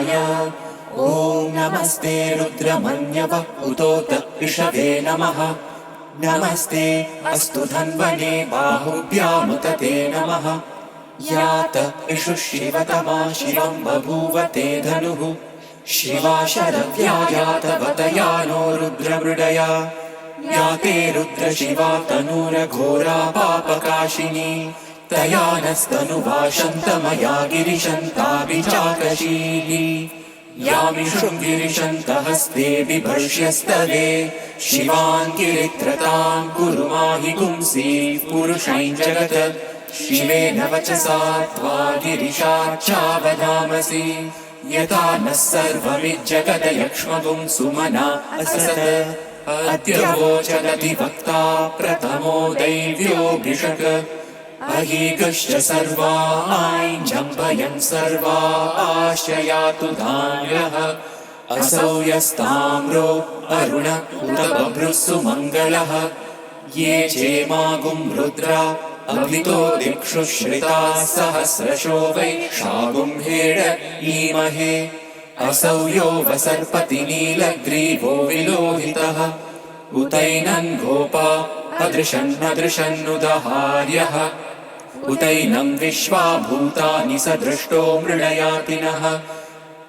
रुद्राय। ॐ नमस्ते रुद्रमन्यव उतोत इषवे नमः। नमस्ते अस्तु धन्वने बाहुभ्यामुत ते नमः। यात इषु शिवतमा शिवं बभूव ते धनुः। शिवा शरव्या यातवतया नो रुद्रमृडया। याते रुद्रशिवा तनूरघोरा पापकाशिनी। तया नस्तनुवाशन्तमया गिरिशन्ताभिचाकशीली। यामिषुं गिरिशन्तहस्ते बिभर्ष्यस्तवे। शिवान् गिरित्रतां कुरु माहि पुंसि पुरुषैं जगत्। शिवेन वचसा त्वा गिरिशाच्चावदामसि। यथा नः सर्वमिज्जगदयक्ष्मगुं सुमना असत। अद्यवोचदधिवक्ता प्रथमो दैव्योऽभिषक्। अहीगश्च सर्वा ऐञ्जम्भयन् सर्वा आश्रयातु धान्यः। असौ यस्ताम्रो अरुण उत बभ्रुः सुमङ्गलः। ये चेमागुं रुद्रा अभितो दिक्षु श्रिताः सहस्रशो वै शागुं हेड ईमहे। असौ यो वसर्पति नीलग्रीवो विलोहितः। उतैनं गोपा अदृशन्नदृशन्नुदहार्यः। उतैनं विश्वा भूतानि सदृष्टो मृडयातिनः।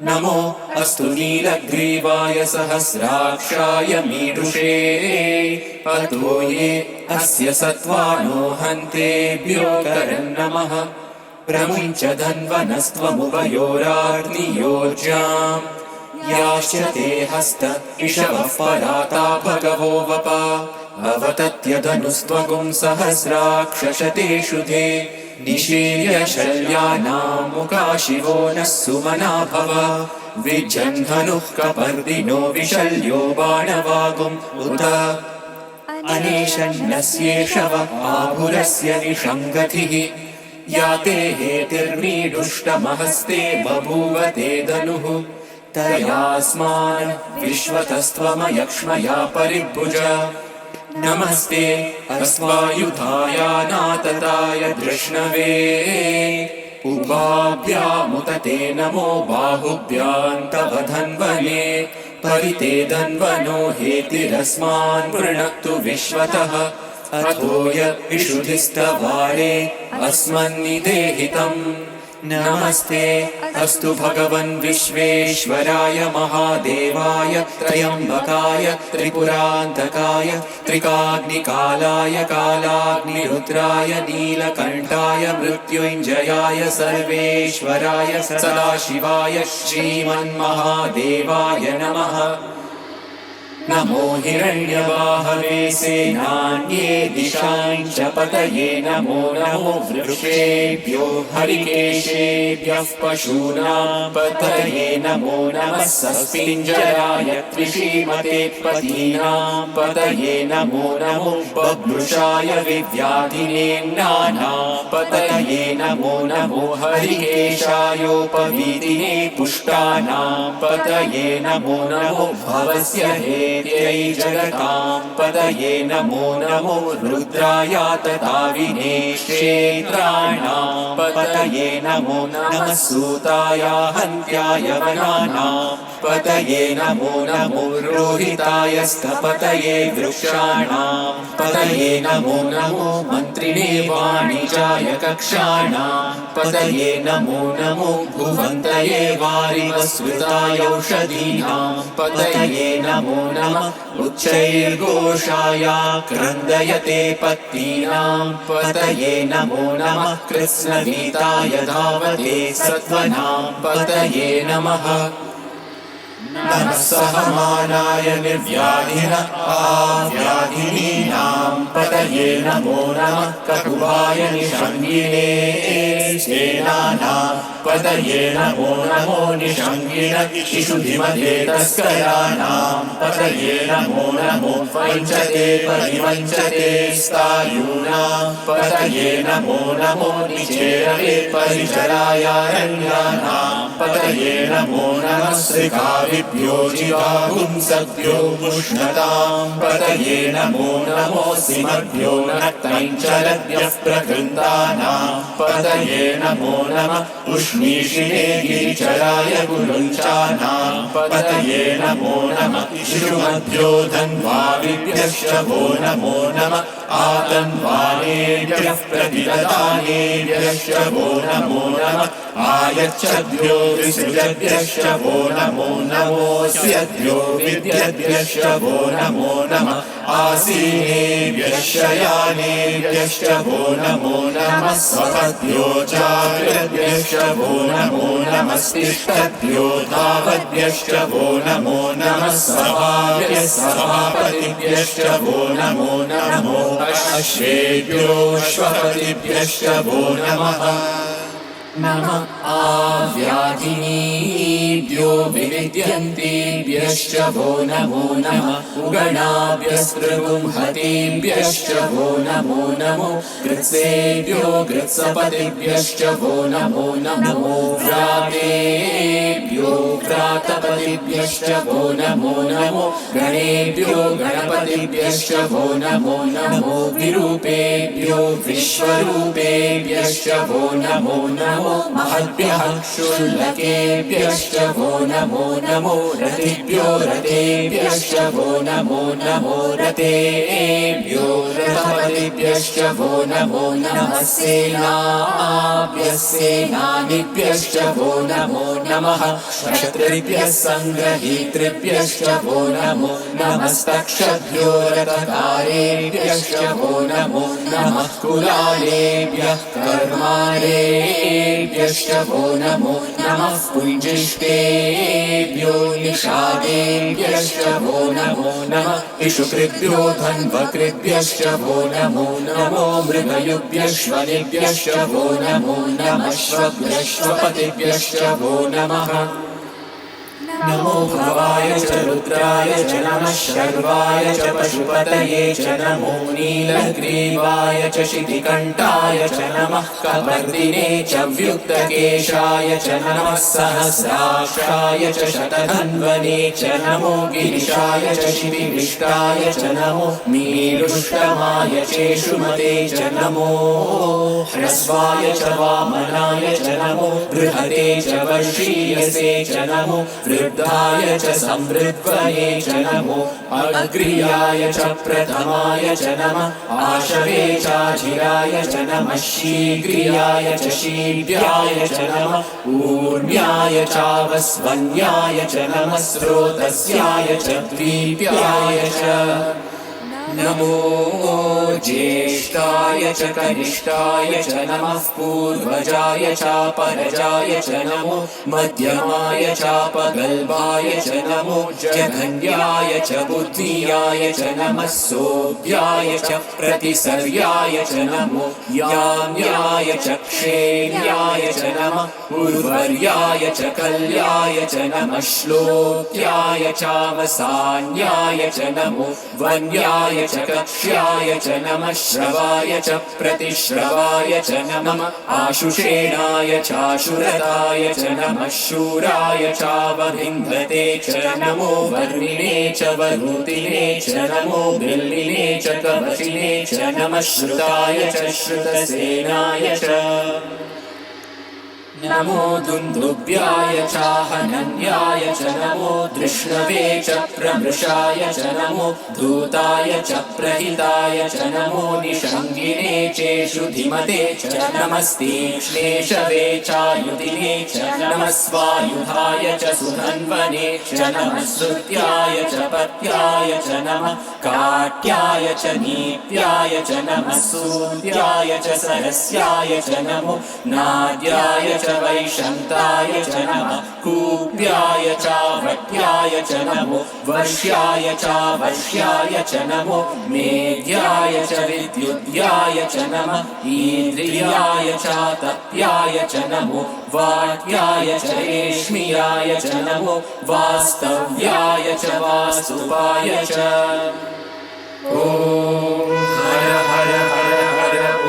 नमो अस्तु नीलग्रीवाय सहस्राक्षाय मीडुषे। अतो ये अस्य सत्त्वानो हन्तेभ्यो करन्नमः। प्रमुञ्च धन्वनस्त्वमुभयोराग्नियोर्जाम्। याश्च ते हस्त इषवः पराता भगवो वपा। अवतत्यधनुस्त्वगुं सहस्राक्षशतेषु ते। निशीर्य शल्यानां मुखा शिवो नः सुमना भव। विजन्धनुः कपर्दिनो विशल्यो बाणवागुम् उत। अनेशन्नस्येषव आभुरस्य निषङ्गतिः। याते हेतिर्मीडुष्टमहस्ते बभूव ते धनुः। तयास्मान् विश्वतस्त्वमयक्ष्मया परिभुज। नमस्ते अस्वायुधायानातताय धृष्णवे। उभाभ्यामुत ते नमो बाहुभ्यां तव धन्वने। परिते धन्वनो हेतिरस्मान् वृणक्तु विश्वतः। अथो य इषुधिस्तवारे अस्मन्निदेहितम्। नमस्ते अस्तु भगवन् विश्वेश्वराय महादेवाय त्र्यम्बकाय त्रिपुरान्तकाय त्रिकाग्निकालाय कालाग्निरुद्राय नीलकण्ठाय मृत्युञ्जयाय सर्वेश्वराय सदाशिवाय श्रीमन्महादेवाय नमः। नमो हिरण्यवाहवे सेनान्ये दिशाञ्च पतये। नमो नमो वृक्षेभ्यो हरिकेशेभ्यः पशूनां पतये। नमो नमः सस्पिञ्जराय त्रिशीमते पतीनां पतये। नमो नमो बभ्रुषाय विव्याधिनेम्नानां पतये। नमो नमो हरिकेशायोपवीतिने पुष्टानां पतये। नमो नमो भवस्य हेत्यै जगतां पतये। नमो नमो रुद्रायातताविने क्षेत्राणां पतये। नमो नमः सूताय हन्त्याय वनानां पतये। नमो नमो रोहिताय स्थपतये वृक्षाणां पतये। नमो नमो मन्त्रिणे वाणिजाय कक्षाणां पतये। नमो नमो भुवन्तये वारिवस्वृताय औषधीनां पतये। नमो नमः उच्चैर्घोषाय क्रन्दयते पत्नीनां पतये। नमो नमः कृत्स्नवीताय धावते सत्त्वनां पतये नमः। नमः सहमानाय निर्व्याधिन आव्याधिनीनां पतये। नमो नमः ककुभाय निषङ्गिने सेनानां पतये। नमो नमो निषङ्गिन इषुधिमते तस्कराणां पतये। नमो नमो वञ्चते परिवञ्चते स्थायूनां पतये। नमो नमो निचेरवे परिचरायारण्यानां पतये। नमो नमः श्रीकाविभ्यो जिगागुंसभ्यो पुष्णतां पतये। नमो नमो सिमर् शिशुमभ्यो नक्तञ्चरद्यः प्रकृन्तानां पतये नमो नमः उष्णीषिणे गिरिचराय गुरुञ्चानां पतये नमो नमः शिशुमभ्यो धन्वाविभ्यश्च वो नमो नमः आतन्वानेभ्यः प्रतिददानेभ्यश्च वो नमो नमः आयच्छद्भ्यो विसृजद्भ्यश्च वो नमो नमोऽस्यद्भ्यो विद्यद्भ्यश्च वो नमो नमः आसीनेभ्यश्च यानेभ्यश्च वो नमो नमः स्वपद्भ्यो चाकृद्भ्यश्च वो नमो नमस्तिष्ठद्भ्यो धावद्भ्यश्च वो नमो नमः सभाभ्यः सभापतिभ्यश्च वो नमो नमो अश्वेभ्यो श्वपतिभ्यश्च वो नमः नमः आव्याधिनीभ्यो विविद्यन्तेभ्यश्च वो नमो नमः उगणाभ्यस्त्रिगुंहतेभ्यश्च वो नमो नमो कृत्सेभ्यो कृत्सपतिभ्यश्च वो नमो नमो व्रातेभ्यो व्रातपतिभ्यश्च वो नमो नमो गणेभ्यो गणपतिभ्यश्च वो नमो नमो विरूपेभ्यो विश्वरूपेभ्यश्च वो नमो नमो महद्भ्यः क्षुल्लकेभ्यश्च वो नमो नमो रतिभ्यो रतेभ्यश्च वो नमो नमो रतेभ्यो रथपतिभ्यश्च वो नमो नमः सेनाभ्यः सेनानिभ्यश्च वो नमो नमः क्षत्रिभ्यः सङ्ग्रहीतृभ्यश्च वो नमो नमस्तक्षभ्यो रथकारेभ्यश्च वो नमो नमः कुलालेभ्यः कर्मारेभ्यश्च वो नमो नमः पुञ्जिष्टेभ्यो निषादेभ्यश्च वो नमो नमः इषुकृभ्यो धन्वकृभ्यश्च वो नमो नमो मृगयुभ्यश्वनिभ्यश्च वो नमो नमः श्वभ्यश्वपतिभ्यश्च वो नमः नमो भवाय च रुद्राय च नमः शर्वाय च पशुपतये च नमो नीलग्रीवाय च शितिकण्ठाय च नमः कपर्दिने च व्युक्तकेशाय च नमः सहस्राक्षाय च शतधन्वने च नमो गिरिशाय च शिविविष्टाय च नमो मीरुष्टमाय चेषुमते च नमो ह्रस्वाय च वामनाय च नमो बृहते च वर्षीयसे च नमो वृद्धाय च संवृद्ध्वये च नमो अग्र्याय च प्रथमाय च नमः आशवे चाजिराय च नमः शीघ्रियाय च शीघ्राय च नमः ऊर्म्याय चावस्वन्याय च नमः स्रोतस्याय च द्वीप्याय च नमो ज्येष्ठाय च कनिष्ठाय च नमः पूर्वजाय चापरजाय च नमो मध्यमाय चापगल्भाय च नमो जघन्याय च बुद्धियाय च नमः सोऽभ्याय च प्रतिसर्याय च नमो याम्याय च क्षेम्याय च नमः उर्वर्याय च कल्याय च नमः श्लोक्याय चावसान्याय च नमो वन्याय च कक्ष्याय च नमः श्रवाय च प्रतिश्रवाय च नमः आशुषेणाय चाशुरताय च नमः शूराय चावभिन्धते च नमो वर्णिने च वरुतिने च नमो बिल्लिने च कवचिने च नमः श्रुताय च श्रुतसेनाय च नमो दुन्दुभ्याय चाहनन्याय च नमो धृष्णवे च प्रमृषाय च नमो धूताय च प्रहिताय च नमो निषङ्गिने चेषु धिमते च नमस्तीक्ष्णेशवे चायुधिने च नमः स्वायुधाय च सुधन्वने च नमः श्रुत्याय च पत्याय च नमः काट्याय च नीत्याय च नमः सूर्याय च सरस्याय च नमो नाद्याय च वैशन्ताय च नमः कूप्याय चावट्याय च नमो वर्ष्याय चावर्ष्याय च नमो मेघ्याय च विद्युद्याय च नमः ईन्द्रियाय चातप्याय च नमो वाट्याय च रेश्मियाय च नमो वास्तव्याय च वास्तुपाय च ॐ हर हर हर हर ॐ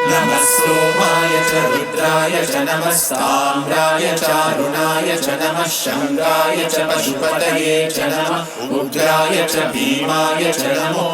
नमः सोमाय च च रुद्राय च नमः साम्राय चारुणाय च नमः शङ्गाय च पशुपतये च नमः उग्राय च भीमाय च नमो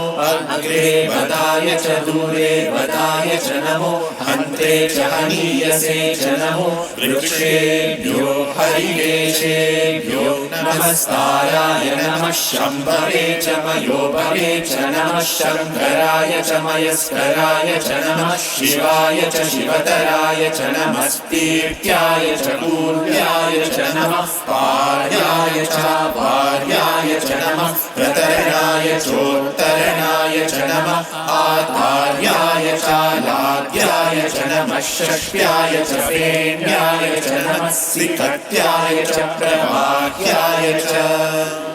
अग्रे वदाय च दूरे वदाय च नमो हन्त्रे च हनीयसे च नमो वृक्षेभ्यो हरिकेशेभ्यो नमस्ताराय नमः शम्भवे च मयोभवे च नमः शङ्कराय च मयस्कराय च नमः शिवाय च शिवतराय च नमः स्तीर्त्याय च कूर्याय च नमः पार्याय च भार्याय च नमः प्रतरणाय चोत्तरणाय च नमः आधार्याय च लाद्याय च नमः षष्ट्याय च फेण्याय च नमः सिकत्याय च प्रवाह्याय च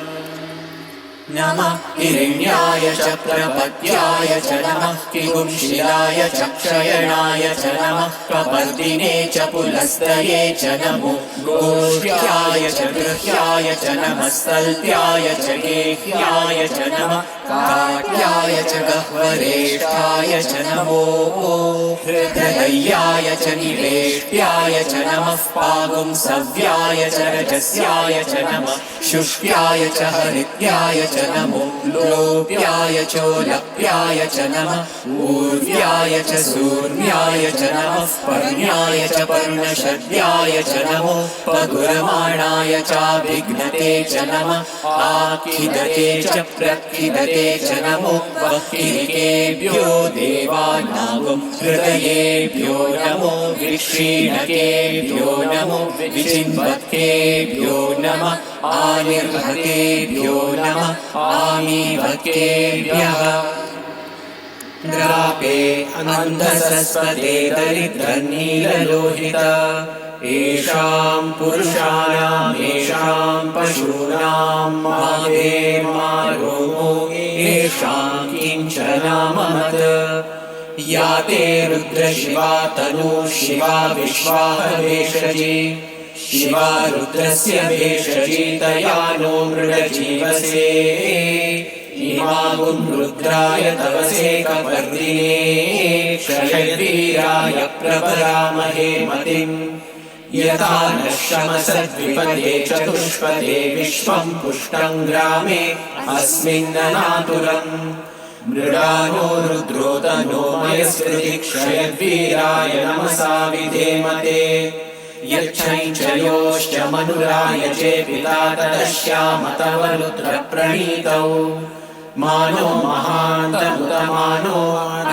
नमः हिरण्याय च प्रपद्याय च नमः किंशिलाय च क्षयणाय च नमः कपर्दिने च पुलस्तये च नमो गोष्ठ्याय च गृह्याय च नमः सल्प्याय च गेह्याय च नमः काट्याय च गह्वरेष्ठाय च नमो हृदयाय च निवेष्ट्याय च नमः पागुंसव्याय च रजस्याय च नमः शुष्क्याय च हरित्याय च नमो लोप्याय चोलप्याय च नमः ऊर्व्याय च सूर्याय च नमः पर्ण्याय च पर्णशद्याय च नमो पगुरमाणाय चाभिघ्नते च नमः आखिदते च प्रखिदते च नमो वह्निकेभ्यो देवानागं हृदयेभ्यो नमो विक्षीणकेभ्यो नमो विचिन्वत्केभ्यो नमः आनिर्भकेभ्यो नमः आमीभकेभ्यः द्रापे अन्धसस्पते दरिद्रनीललोहित येषां पुरुषाणाम् येषां पशूनां माधेर्मारोमो येषां किञ्चनाममत् या ते रुद्रशिवा तनु शिवा विश्वाहवेशजी शिवा रुद्रस्य भेषजी तया नो मृडजीवसे इमागुं रुद्राय तवसे कपर्दिने क्षयवीराय प्रपरामहे मतिम् यथा नः शमसद्विपदे चतुष्पदे विश्वं पुष्टं ग्रामे अस्मिन्ननातुरम् मृडानो रुद्रोतनो मयस्कृति क्षयवीराय नमसा विधेमते यच्छञ्चयोश्च मनुराय चेपिता तदश्याम तव रुद्रप्रणीतौ मानो महान्तमुतमानो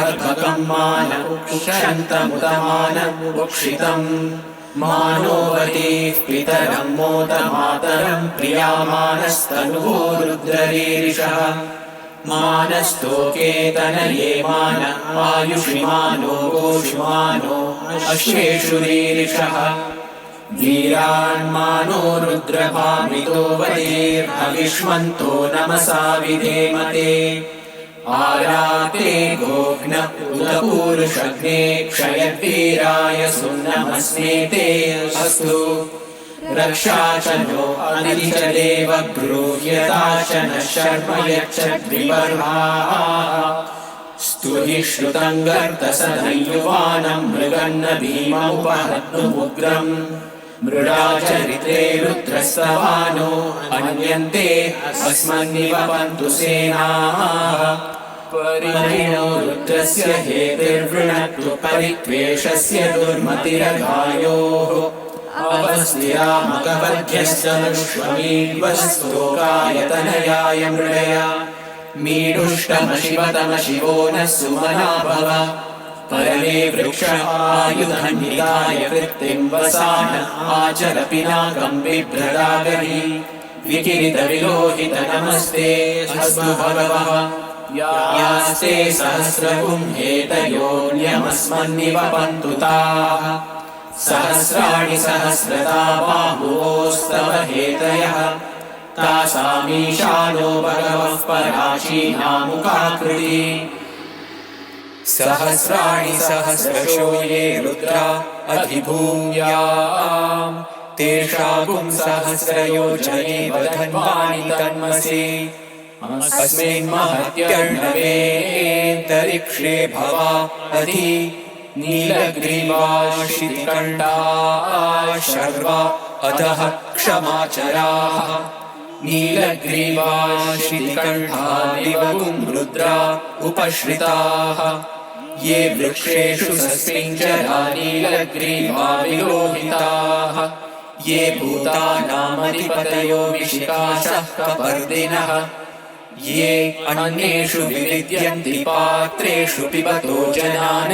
अर्भकं मान उक्षन्तमुतमानमुक्षितम् मानोवतीः पितरं मोदमातरं प्रियामानस्तनुवो रुद्ररीरिषः मानस्तोकेतनये मान आयुषिमानो गोषुमानो अश्वेषु रीरिषः वीरान्मानो रुद्रभामितो वदेर्हविष्मन्तो नमसा विधेमते आराते गोघ्न उदपूरुषग्ने क्षयवीराय सुन्नमस्मेते अस्तु रक्षा च नो अनिति च देव गृह्यता च नः शर्म यच्छद्विपर्हाः स्तुहि श्रुतं गर्तसदयुवानं मृगन्न भीममुपहत्नुमुग्रम् मृडाचरित्रे रुद्रस्तवानो अन्यन्ते अस्मन्निवपन्तु सेनाः परिणो रुद्रस्य हेतिर्वृणत्तु परित्वेषस्य दुर्मतिरघायोः अवस्त्यामकवध्यस्तनुष्वमीड्वस्तोकायतनयाय मृडया मीडुष्टमशिवतमशिवो नः सुमना भव परमे वृक्ष आयुधन्निकाय कृत्तिं वसान आचर पिनाकं बिभ्रदागहि विकिरितविलोहित नमस्ते अस्तु भगवः यास्ते सहस्रगुं हेतयोऽन्यमस्मन्निवपन्तु ताः सहस्राणि सहस्रता बाहुवोस्तव हेतयः तासामीशानो भगवः पराशीनामुकाकृति सहस्राणि सहस्रशो ये रुद्रा अधिभूम्याम् तेषां सहस्रयोजनेव धन्वानि तन्मसि अस्मिन् महत्यर्णवेऽन्तरिक्षे भवा अधि नीलग्रीवाशितिकण्ठाः शर्वा अधः क्षमाचराः नीलग्रीवाशितिकण्ठा दिवगुं रुद्रा उपश्रिताः ये वृक्षेषु सस्मिञ्जरा नीलग्रीवा विलोहिताः ये भूतानामधिपतयो विशिकाशः कपर्दिनः ये अन्येषु विविद्यन्ति पात्रेषु पिबतो जनान्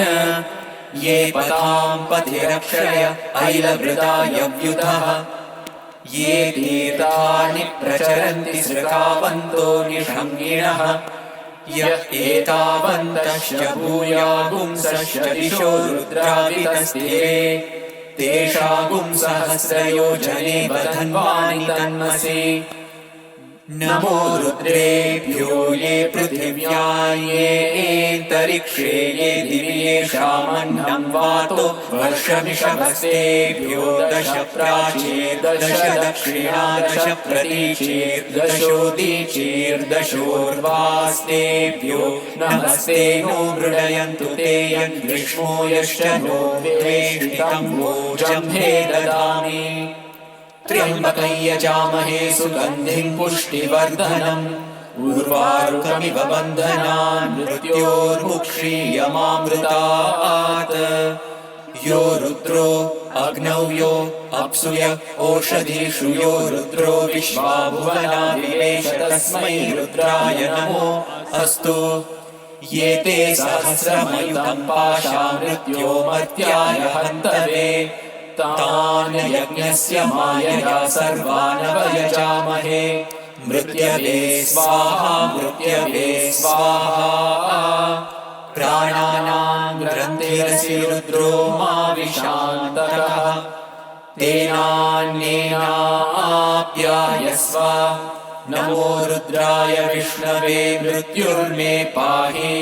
ये पतां पथिरक्षय ऐलवृतायव्युतः ये तीर्थानि प्रचरन्ति सृकावन्तो निषङ्गिणः यः एतावन्तश्च भूयागुंसश्च दिशो रुद्रावितस्थिरे तेषागुं सहस्रयोजने बधन्वानि तन्मसि नमो रुद्रेभ्यो ये पृथिव्या ये एन्तरिक्षे ये दिवि येषामन्नं वातो वर्षमिषभस्तेभ्यो दश प्राचीर्दश दक्षिणा दश प्रतीचीर्दशोदीचीर्दशोर्वास्तेभ्यो नमस्ते नो मृडयन्तु ते यद्विष्णो यश्च नो वेष्टितं वोजम्हे ददामि त्र्यम्बकं यजामहे सुगन्धिं पुष्टिवर्धनम् उर्वारुकमिव बन्धनान् मृत्योर्मुक्षीयमामृतात् यो रुद्रो अग्नौ यो अप्सुय ओषधीषु यो रुद्रो विश्वा भुवना विवेश तस्मै रुद्राय नमो अस्तु ये ते सहस्रमयुतं पाशा मृत्योमर्त्याय हन्तवे तान् यज्ञस्य मायया सर्वानवयजामहे मृत्यवे स्वाहा मृत्यवे स्वाहा प्राणानां ग्रन्थिरसि रुद्रो मा विशान्तकः तेनान्येनाप्यायस्व नमो रुद्राय विष्णवे मृत्युर्मे पाहि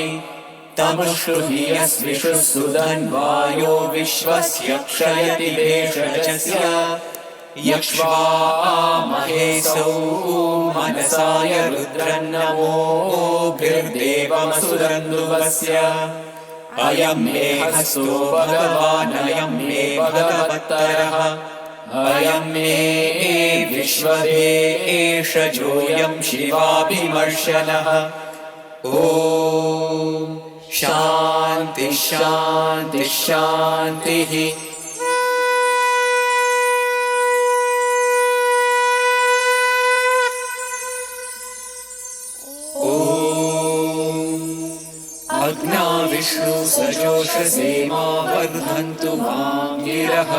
तमुष्टुहि यस्विषुः सुधन्वायो विश्वस्य क्षयति भेषजस्य यक्ष्वामहेसौ मनसाय रुद्रन्नमोभिर्देवमसुरन्दुवस्य अयं मे हस्तो भगवान् अयं मे भगवत्तरः अयं मे विश्वदेशजोऽयं शिवाभिमर्शनः ॐ शान्ति शान्ति शान्तिः अग्ना विष्णु सजोषसे मा वर्धन्तु मां गिरः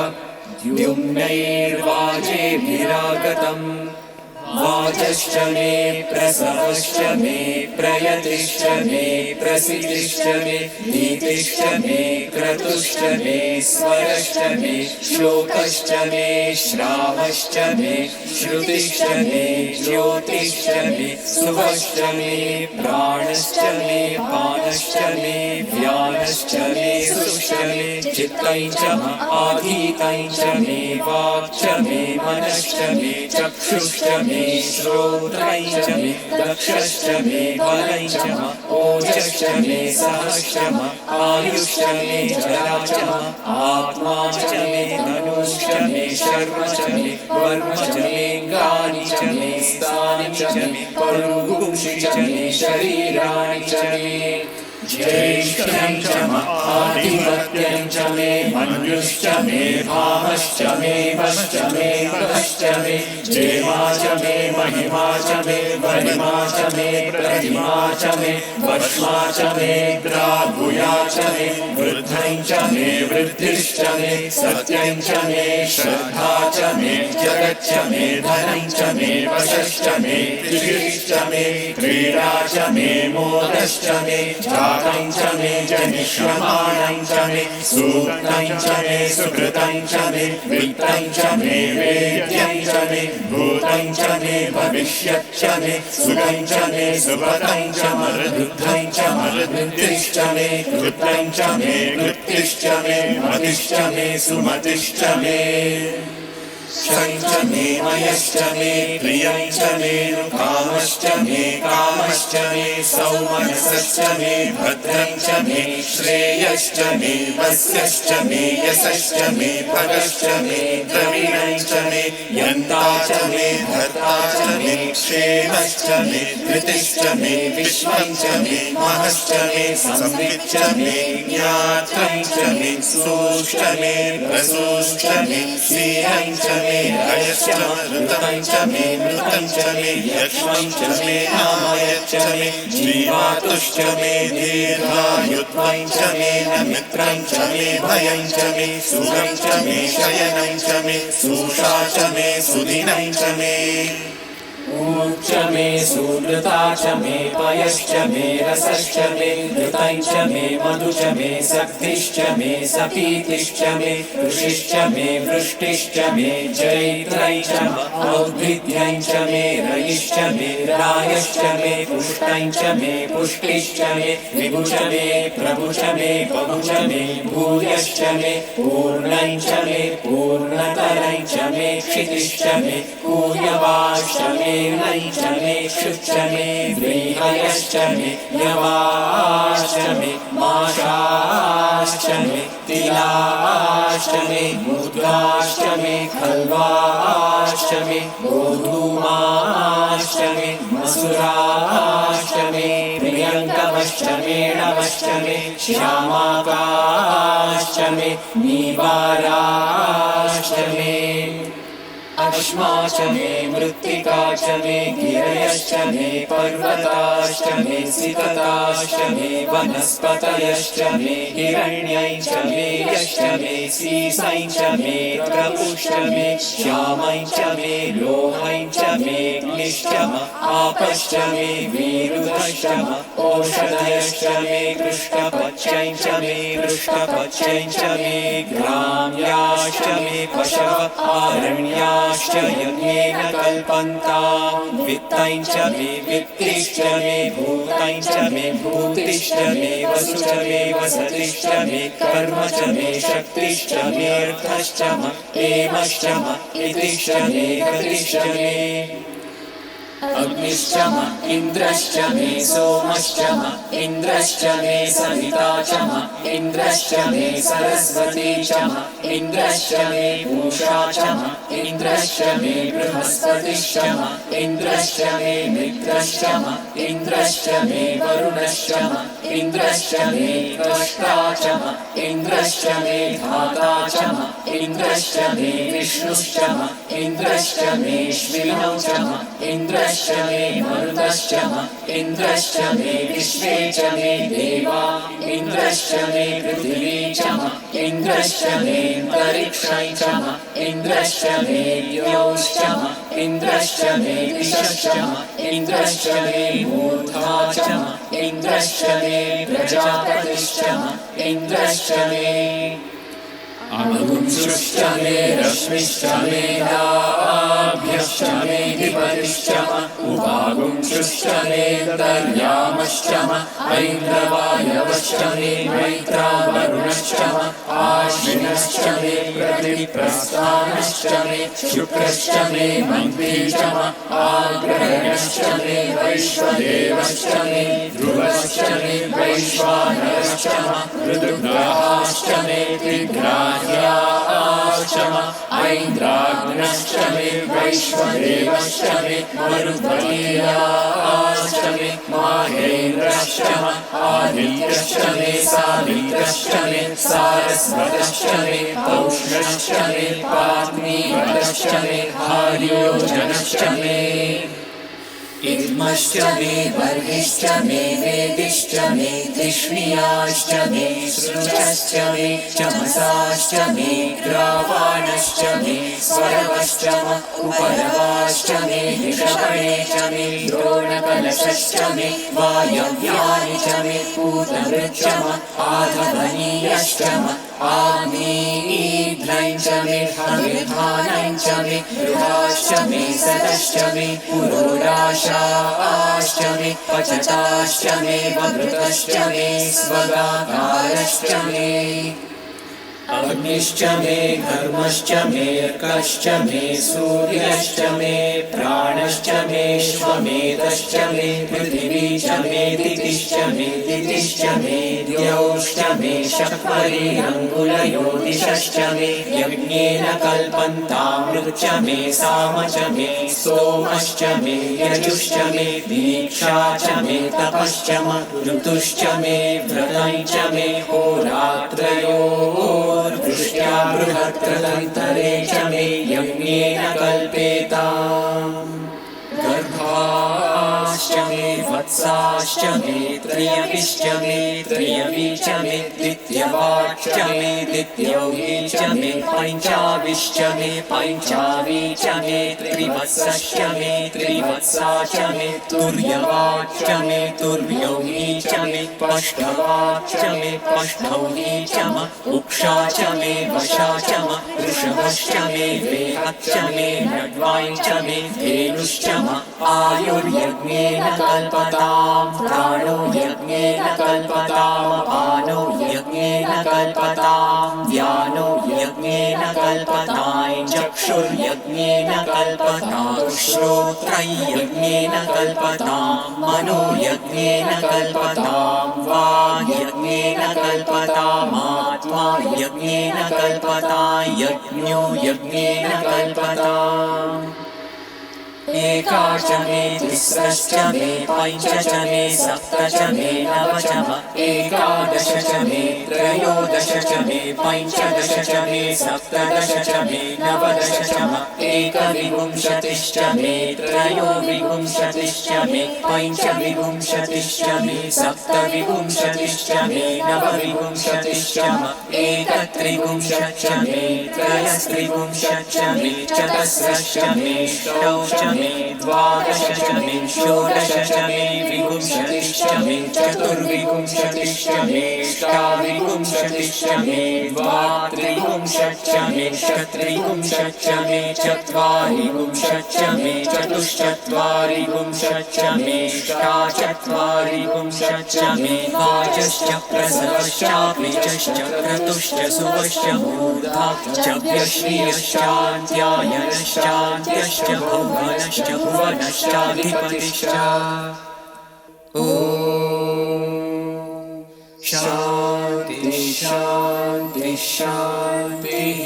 द्युम्नैर्वाजेभिरागतम् वाचश्च मे प्रसवश्च मे प्रयतिश्च मे प्रसिद्धिश्च मे नीतिश्च मे क्रतुश्च मे स्वरश्च मे श्लोकश्च मे श्रावश्च मे श्रुतिश्च मे ज्योतिश्च मे सुवश्च मे प्राणश्च मे पानश्च मे व्यानश्च मे सुश्च मे चित्तं च आधीतं च मे वाक् च मे मनश्च मे चक्षुश्च मे श्रोत्रं च मे दक्षश्च मे बलं च ओजश्च मे सहश्च आयुश्च मे जरा च आत्मा च मे धनुश्च मे शर्म च मे वर्म च मे गानि च मे स्थानि च मे परुगुंषि च मे शरीराणि च मे ज्येष्ठं च आधिपत्यं च मे मन्युश्च मे भामश्च मे वश्च मे वश्च मे जेमा च मे महिमा च मे वरिमा च मे प्रतिमा च मे वश्मा च मे द्रागुया च मे वृद्धं च मे वृद्धिश्च मे सत्यं च मे श्रद्धा च मे जगच्च मे धनं च मे वशश्च मे कृषिश्च मे क्रीडा च मे मोदश्च मे जातं च मे जनिष्यमाणं च मे सूक्तं च मे सुकृतं च मे वित्तं च मे वेद्यं च मे भूतं च मे भविष्यत् च मे सुखं च मे सुपतं च मरुद्धं च मरुद्धिश्च मे कृतं च मे कृत्तिश्च मे मतिश्च मे सुमतिश्च मे क्षञ्च मे मयश्च मे प्रियं च मे कामश्च मे कामश्च मे सौमनसश्च मे भद्रं च मे श्रेयश्च मे वस्यश्च मे यशश्च मे भगश्च मे द्रविणं च मे यन्ता च मे भर्ता च मे क्षेमश्च मे धृतिश्च मे विश्वं च मे महश्च मे संविच्च मे ज्ञात्रं च मे सूश्च मे रसूश्च मे क्षीरं च मे रयश्च मृतं च मे मृतं च मे यक्ष्मं च मे नामयच्च मे जीवातुश्च मे दीर्घायुत्वं च मे मित्रं च मे भयं च मे सुखं च मे शयनं च मे सुषा च मे सुदिनं च मे ऊर्च मे सुहृता च मे पयश्च मे रसश्च मे घृतं च मे मधु च मे शक्तिश्च मे सपीतिश्च मे ऋषिश्च मे वृष्टिश्च मे जैत्रं च औद्भिद्यं च मे रयिश्च मे रायश्च मे पुष्टं च मे पुष्टिश्च मे विभु च मे प्रभु च मे बहु च मे भूयश्च मे पूर्णं च मे पूर्णतरं च मे क्षितिश्च मे कूयवाश्च मे नैं च मे शुच्च मे व्रीहयश्च मे यवाश्च मे माशाश्च मे तिलाश्च मे मुद्गाश्च मे खल्वाश्च मे गोधूमाश्च मे मसुराश्च मे प्रियङ्कवश्च मे नवश्च मे श्यामाकाश्च मे नीवाराश्च मे अश्मा च मे मृत्तिका च मे गिरयश्च मे पर्वताश्च मे सिकताश्च मे वनस्पतयश्च मे हिरण्यं च मे यश्च मे सीसं च मे प्रपुश्च मे श्यामं च मे लोहं च मे क्लिश्च आपश्च मे विरुधश्च औषधयश्च मे कृष्णपच्यं च मे पृष्ठपच्यं च मे ग्राम्याश्च मे पशव आरण्याश्च यज्ञेन कल्पन्तां वित्तं च मे वित्तिश्च मे भूतं च मे भूतिश्च मे वसु च मे वसतिश्च मे कर्म च मे शक्तिश्च मे अर्थश्च एमश्च इतिश्च मे गतिश्च मे अग्निश्च इन्द्रश्च मे सोमश्च इन्द्रश्च मे सविता च इन्द्रश्च मे सरस्वती च इन्द्रश्च मे पूषा च इन्द्रश्च मे बृहस्पतिश्च इन्द्रश्च मे मित्रश्च इन्द्रश्च मे वरुणश्च इन्द्रश्च मे त्वष्टा च इन्द्रश्च मे धाता च इन्द्रश्च मे विष्णुश्च इन्द्रश्च मे श्विनौ च इन्द्रश्च मे मरुतश्च इन्द्रश्च मे विश्वे च मे देवा इन्द्रश्च मे पृथिवी च इन्द्रश्च मे अन्तरिक्षं च इन्द्रश्च मे द्यौश्च इन्द्रश्च मे दिशश्च इन्द्रश्च मे मूर्धा च इन्द्रश्च मे प्रजापतिश्च इन्द्रश्च मे अग्निश्च मे रश्मिश्च मे लाभ्यश्च मे विपतिश्च उपागुंश्च मे दर्यामश्च ऐन्द्रवायवश्च मे मैत्रा वरुणश्च आश्विनश्च मे प्रतिप्रस्थानश्च मे शुक्रश्च मे मन्त्री च आग्रहणश्च मे वैश्वदेवश्च मे ध्रुवश्च मे वैश्वानरश्च ऋतुग्रहाश्च मे त्रिग्राह्याश्च ऐन्द्राग्नश्च मे वैश्वदेवश्च मे मरुद्गीयाश्च मे माहेन्द्रश्च आदित्यश्च मे सावित्रश्च मे सारस्वतश्च मे पौष्णश्च मे पाग्नीवतश्च मे आर्योजनश्च मे इद्मश्च मे वर्हिश्च मे वेदिश्च मे तिष्णीयाश्च मे सृजश्च मे चमसाश्च मे ग्रावाणश्च मे स्वरवश्च उपरवाश्च मे ऋषभणे च मे द्रोणकलशश्च मे वायव्यानि च मे पूतवृच्च आधवनीयश्च आग्नेयीध्रं च मे हविर्धानं च मे गृहाश्च मे सदश्च मे पुरोडाशाश्च मे पचताश्च मे वभृतश्च मे स्वगाकारश्च मे अग्निश्च मे घर्मश्च मेऽर्कश्च मे सूर्यश्च मे प्राणश्च मेऽश्वमेधश्च मे पृथिवी च मे दितिश्च मे दितिश्च मे द्यौश्च मे शक्वरीरङ्गुलयो दिशश्च मे यज्ञेन कल्पन्तामृच्च मे साम च मे सोमश्च मे यजुश्च मे दीक्षा च मे तपश्च ऋतुश्च मे व्रतं च मे होरात्रयोर्वृष्ट्या बृहत्कृतन्तरे च मे यज्ञेन कल्पेताम् गर्भाश्च मे वत्साश्च मे त्रयविश्च मे त्रयवी च मे द्वितीयवाच्च मे द्वितीयवी च मे पञ्चाविश्च मे पञ्चावी च मे त्रिवत्सश्च मे त्रिवत्सा च मे तुर्यवाच्च मे तुर्यवी च मे पष्ठवाच्च मे पष्ठवी च म उक्षा च मे वशा च म वृषभश्च मे वेहच्च मे नड्वाई च मे धेनुश्च आयुर्यज्ञेन कल्पताम् प्राणो यज्ञेन कल्पताम् अपानो यज्ञेन कल्पताम् व्यानो यज्ञेन कल्पताम् चक्षुर्यज्ञेन कल्पताम् श्रोत्रयज्ञेन कल्पताम् मनो यज्ञेन कल्पताम् वाक् यज्ञेन कल्पताम् आत्मा यज्ञेन कल्पताम् यज्ञो यज्ञेन कल्पताम् एका च मे तिस्रश्च मे पञ्च च मे सप्त च मे नव च म एकादश च मे त्रयोदश च मे पञ्चदश च मे सप्तदश च मे नवदश च म एकविंशतिश्च मे त्रयोविंशतिश्च मे पञ्चविंशतिश्च मे सप्तविंशतिश्च मे नवविंशतिश्च म एकत्रिंशच्च मे त्रयस्त्रिंशच्च मे चतस्रश्च मे षोडश च मे द्वादश च मे षोडश च मे विंशतिश्च मे चतुर्विंशतिश्च मे अष्टाविंशतिश्च मे द्वात्रिंशच्च मे षट्त्रिंशच्च मे चत्वारिंशच्च मे चतुश्चत्वारिंशच्च मे अष्टाचत्वारिंशच्च मे वाजश्च प्रसवश्चाप्निचश्च क्रतुश्च सुवश्च मूर्धाश्च व्यश्रियश्चान्त्यायनश्चान्त्यश्च भुवनश्च भुवनश्चाधिपतिश्च ॐ शान्ति शान्ति शान्तिः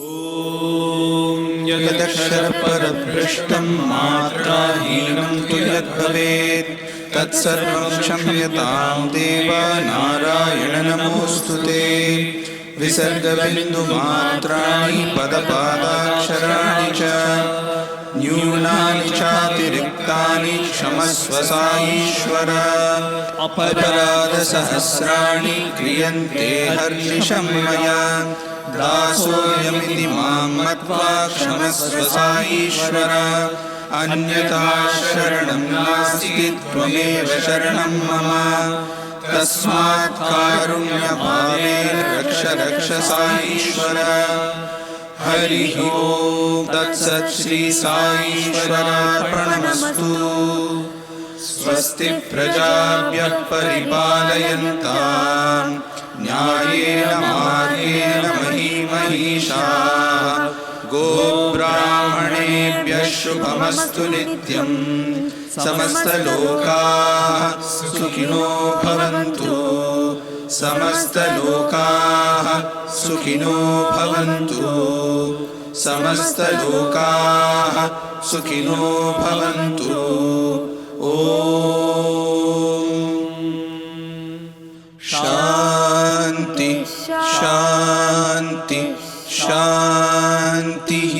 ॐ यदक्षरपरभ्रष्टं मात्राहीनं तु यद्भवेत् तत्सर्वं क्षम्यतां देव नारायण नमोऽस्तु ते विसर्गबिन्दुमात्राणि पदपादाक्षराणि च न्यूनानि चातिरिक्तानि क्षमस्व साईश्वर अपराधसहस्राणि क्रियन्ते हर्निशं मया दासोऽयमिति मां मत्वा क्षमस्व साईश्वर अन्यथा शरणं नास्ति त्वमेव शरणं मम तस्मात् कारुण्यभावेन रक्ष रक्ष साईश्वर हरिः ओम तत्सत् श्री साईश्वरार्पणमस्तु स्वस्ति प्रजाभ्यः परिपालयन्ताम् न्यायेन मार्गेण महीमहीषाः गोब्राह्मणेभ्यः शुभमस्तु नित्यम् समस्तलोकाः सुखिनो भवन्तु समस्तलोकाः सुखिनो भवन्तु समस्तलोकाः सुखिनो भवन्तु ॐ शान्ति शान्ति शान्तिः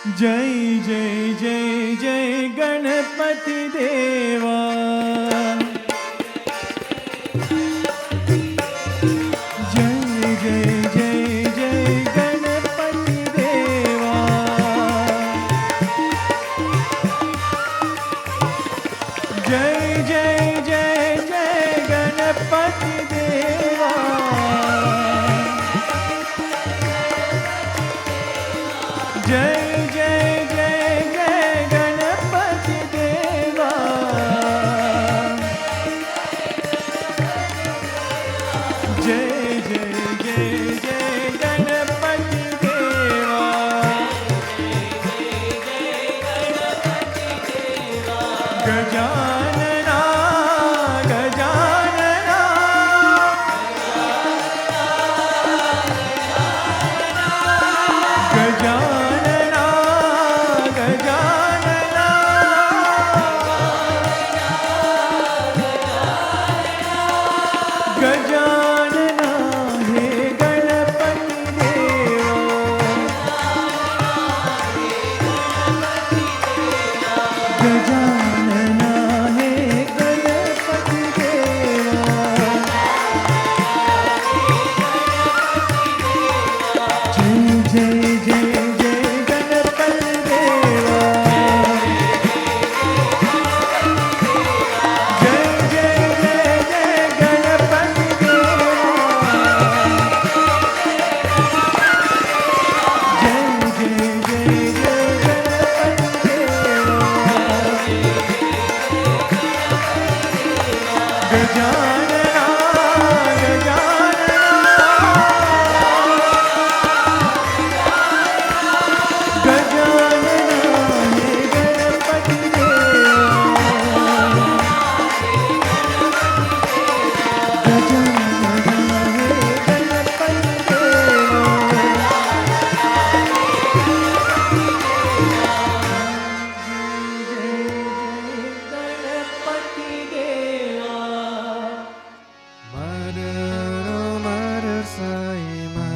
जय जय जय जय गणपति देवा जय जय जय जय गणपति देवा जय जय जय जय गणपति देवा जय जय जय जय गणपति देवा जय जय जय जय गणपति देवा गजानना गजानना गजानना गजानना गजानना हे गणपति देवा गजानना हे गणपति देवा जय जय जय जय गणपति देवा जय जय जय जय गणपति देवा जय जय जय जय गणपति देवा गजानना गजानना गजानना हे गणपति देवा गजानना हे गणपति देवा Mother Saima,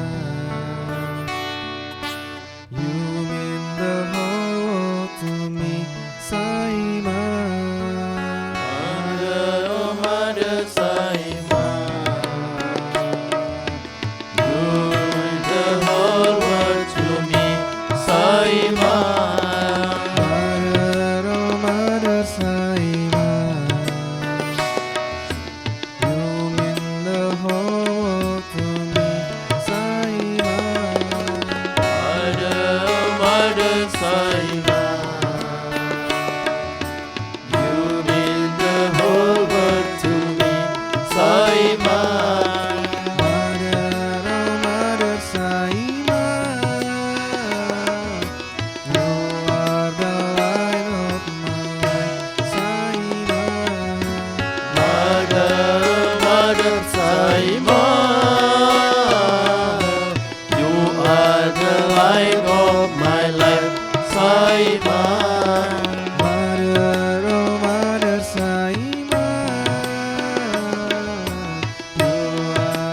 you mean the whole world to me, Saima. Mother Saima, you mean the whole world to me, Saima. Mother Saima, you mean the whole world to me, Saima. Mother Saima, you mean the whole world to me, Saima. Mother Saima, you are the light of my life, Saima. Mother Saima, you are the light of my life, Saima. Mother Saima, you are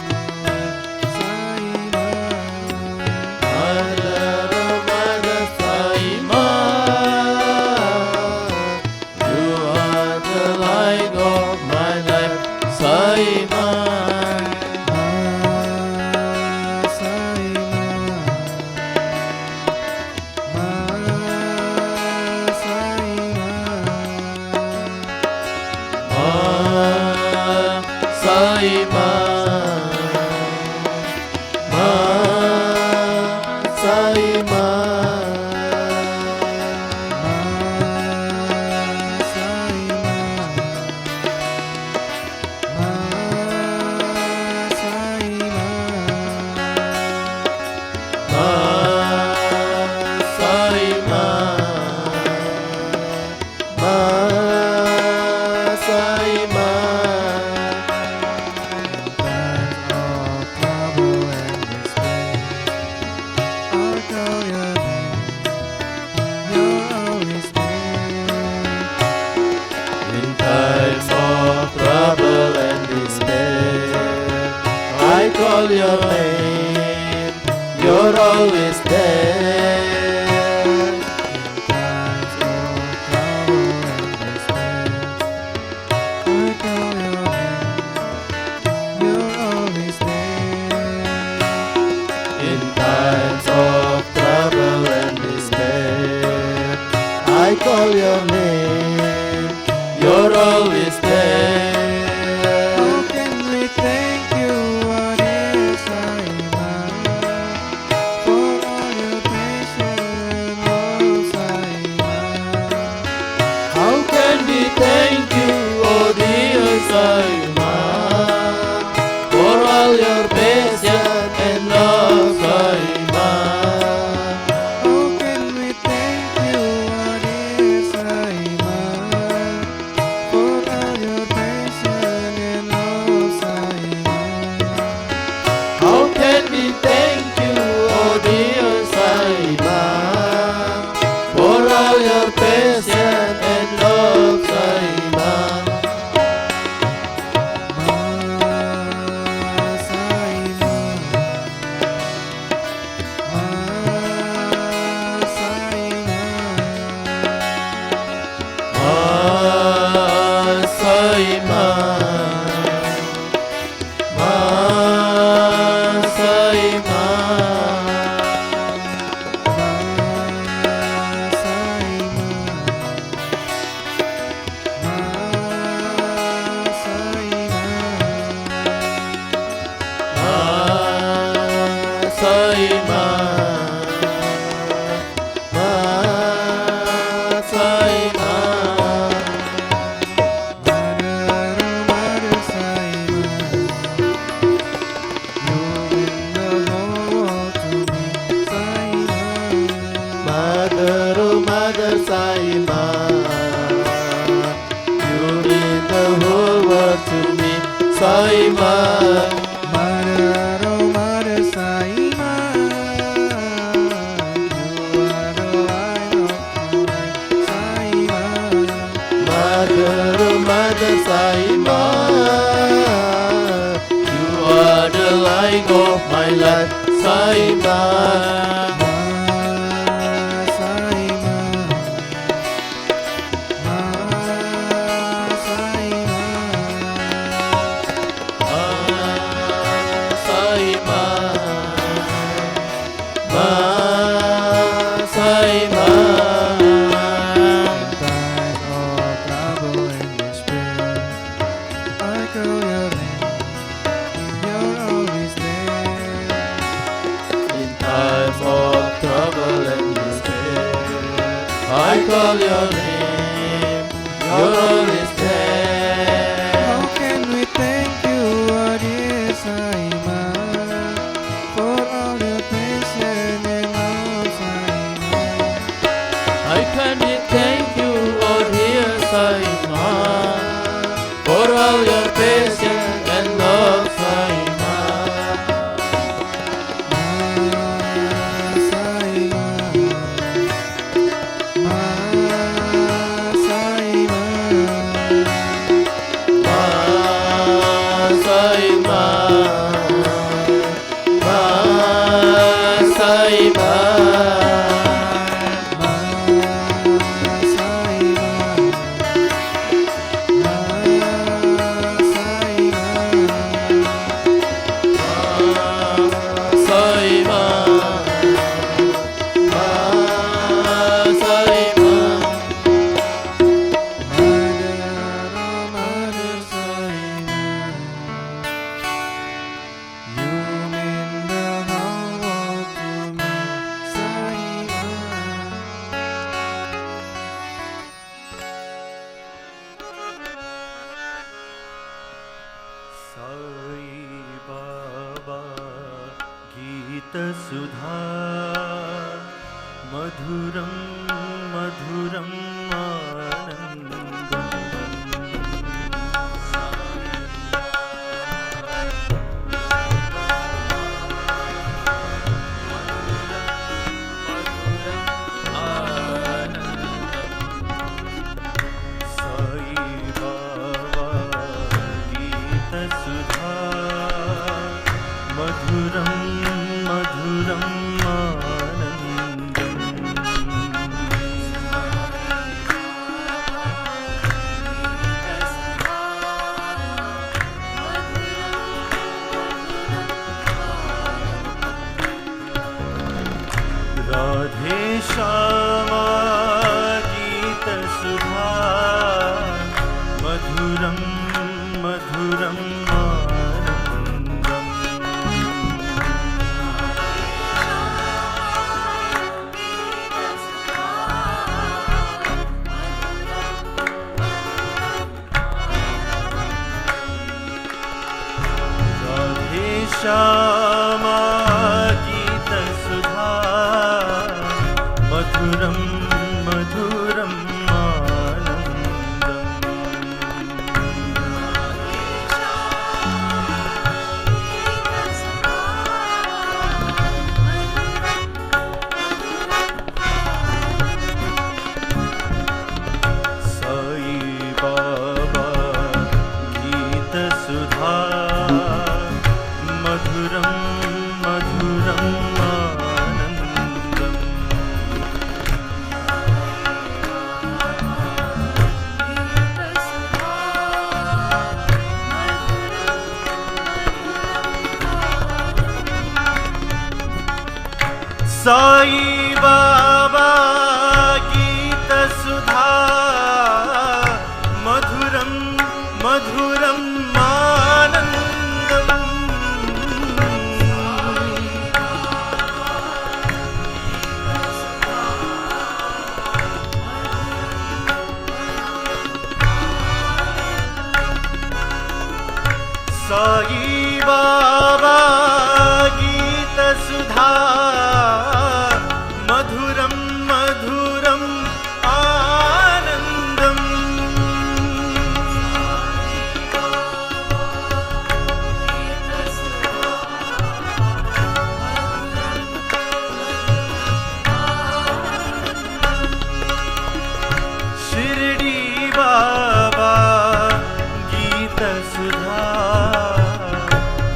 the light of my life, Saima. Mother Saima, you are the light of my life, Saima. Saima, Saima, call your name, you're always there. times of trouble and despair, I call your name, you're always there. How can we thank you, our dear Sai Mama, for all your patience, oh Sai Mama? How can we thank you, oh dear Sai Mama, for all your patience and love, Sai Mama? How can we thank you, our dear Sai Mama, for all your patience and love, Sai Mama? How can we thank you, oh dear Sai Mama, for all your patience and love, Sai Mama? Sai Ma, Mother, oh Mother Sai Ma, you are the light of my life, Sai Ma. Mother, oh Mother Sai Ma, you are the light of my life, Sai Ma. Call your name, you're always there. How can we thank you, our dear Sai Ma, for all your patience and love, Sai Ma? How can we thank you, our dear Sai Ma, for all your patience and love, Sai Ma? सुधा मधुरं मधुरं आनन्दम् साई बाबा गीत सुधा मधुरं मधुरम् आनन्दम् राधे श्यामा गीत सुधा मधुरम मधुरम आनंदम राधे श्यामा गीत सुधा मधुरम मधुरम आनंदम साई बाबा गीत सुधा मधुरम मधुरम आनंदम साई बाबा गीत सुधा मधुरम मधुरम आनंदम साई बाबा गीत सुधा मधुरम मधुरम आनंदम शिरडी बाबा गीत सुधा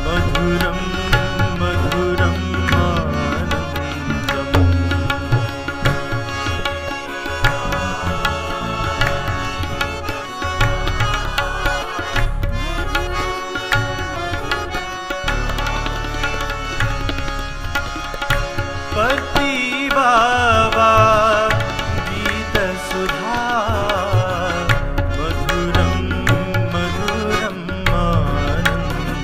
मधुरम मधुरम आनंदम पति बाबा गीत सुधा मधुरम मधुरम आनंदम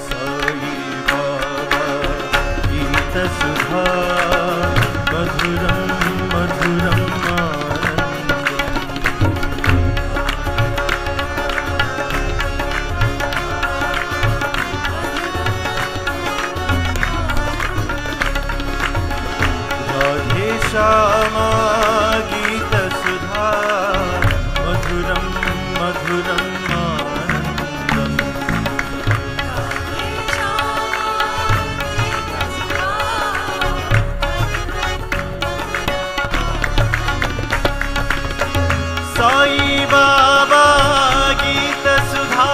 साई बाबा गीत सुधा मधुरम मधुरम आनंदम राधे श्यामा गीत सुधा मधुरम मधुरम आनंदम साई बाबा गीत सुधा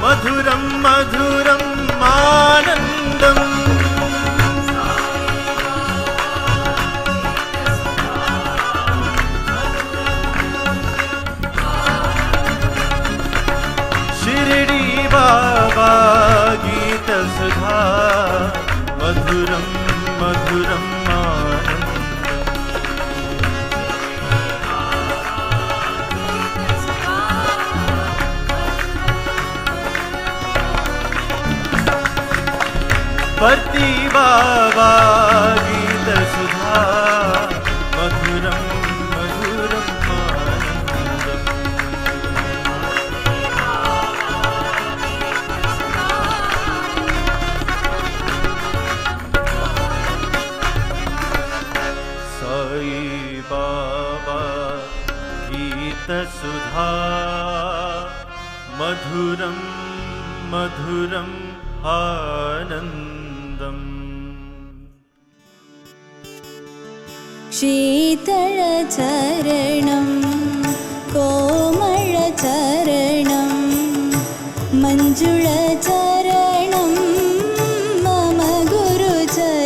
मधुरम मधुरम आनंदम शिरडी बाबा गीत सुधा मधुरम मधुरम आनंदम पति बाबा गीत सुधा मधुरम मधुरम आनंदम साई बाबा गीत सुधा मधुरम मधुरम आनंदम शीतलचरणं कोमलचरणं मञ्जुलचरणं मम गुरुचरणं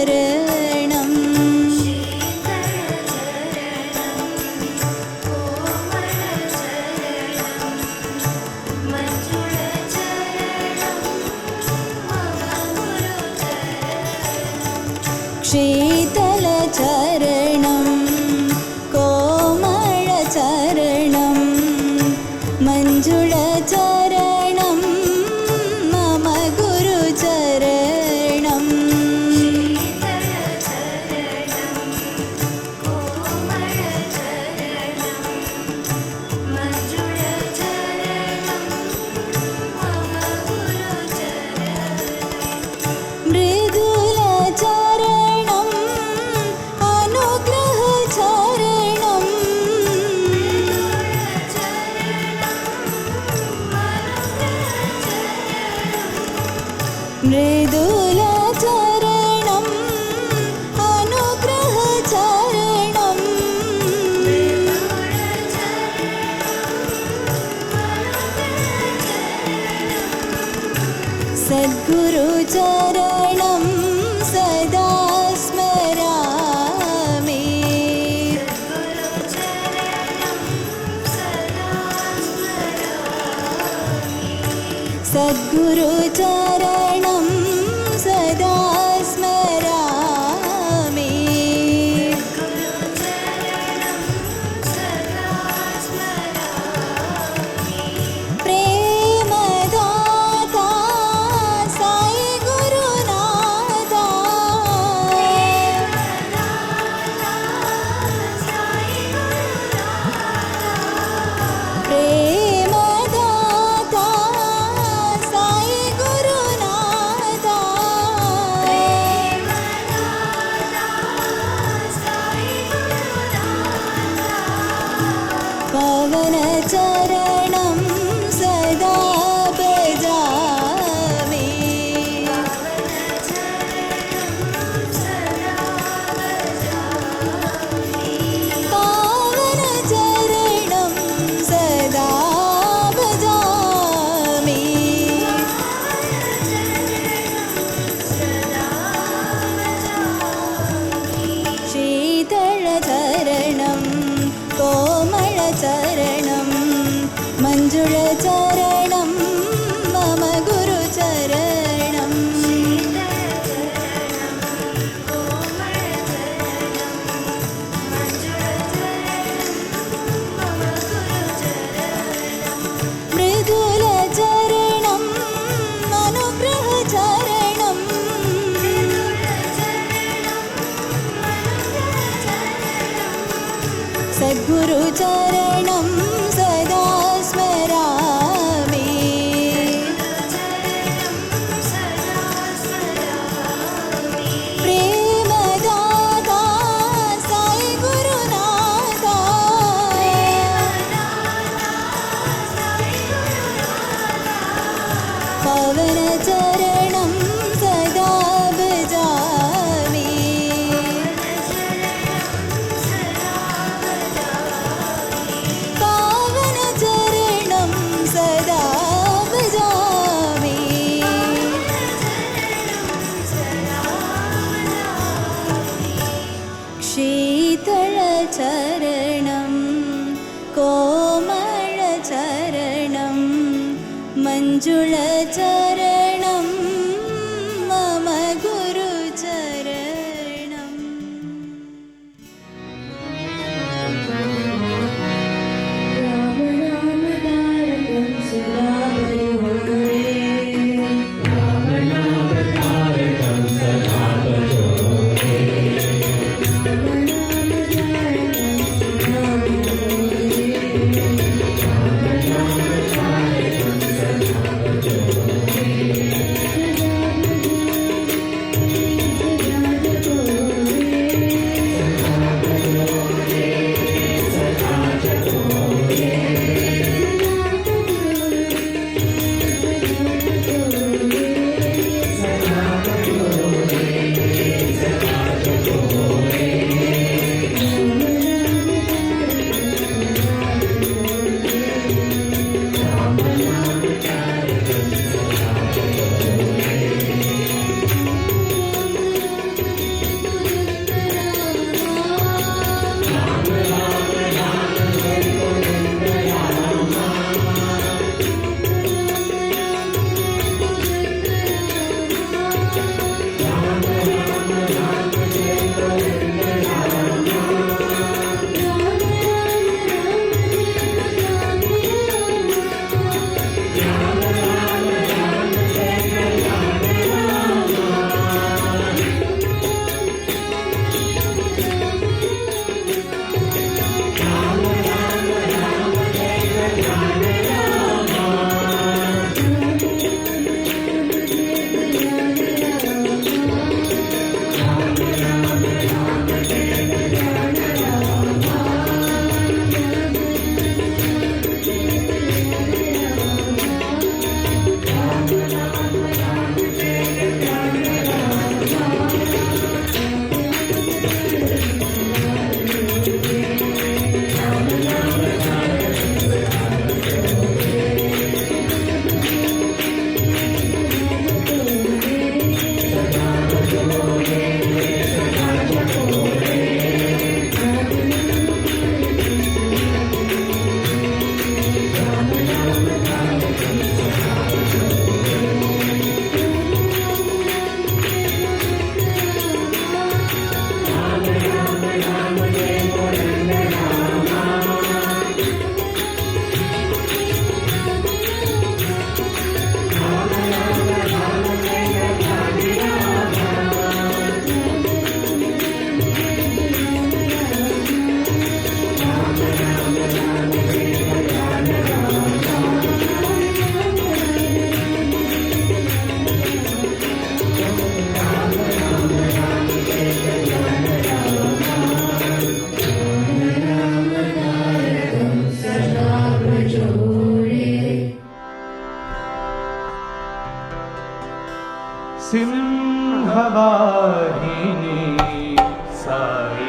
सद्गुरुचरणं सदा स्मरामि प्रेमदाता साई गुरुनाथा पवनचरणं सदा भजामि पावनचरणं सदा भजामि शीतलचरणं कोमलचरणं मञ्जुलचरणं मम गुरुचरणम् सिंहवाहिनी साई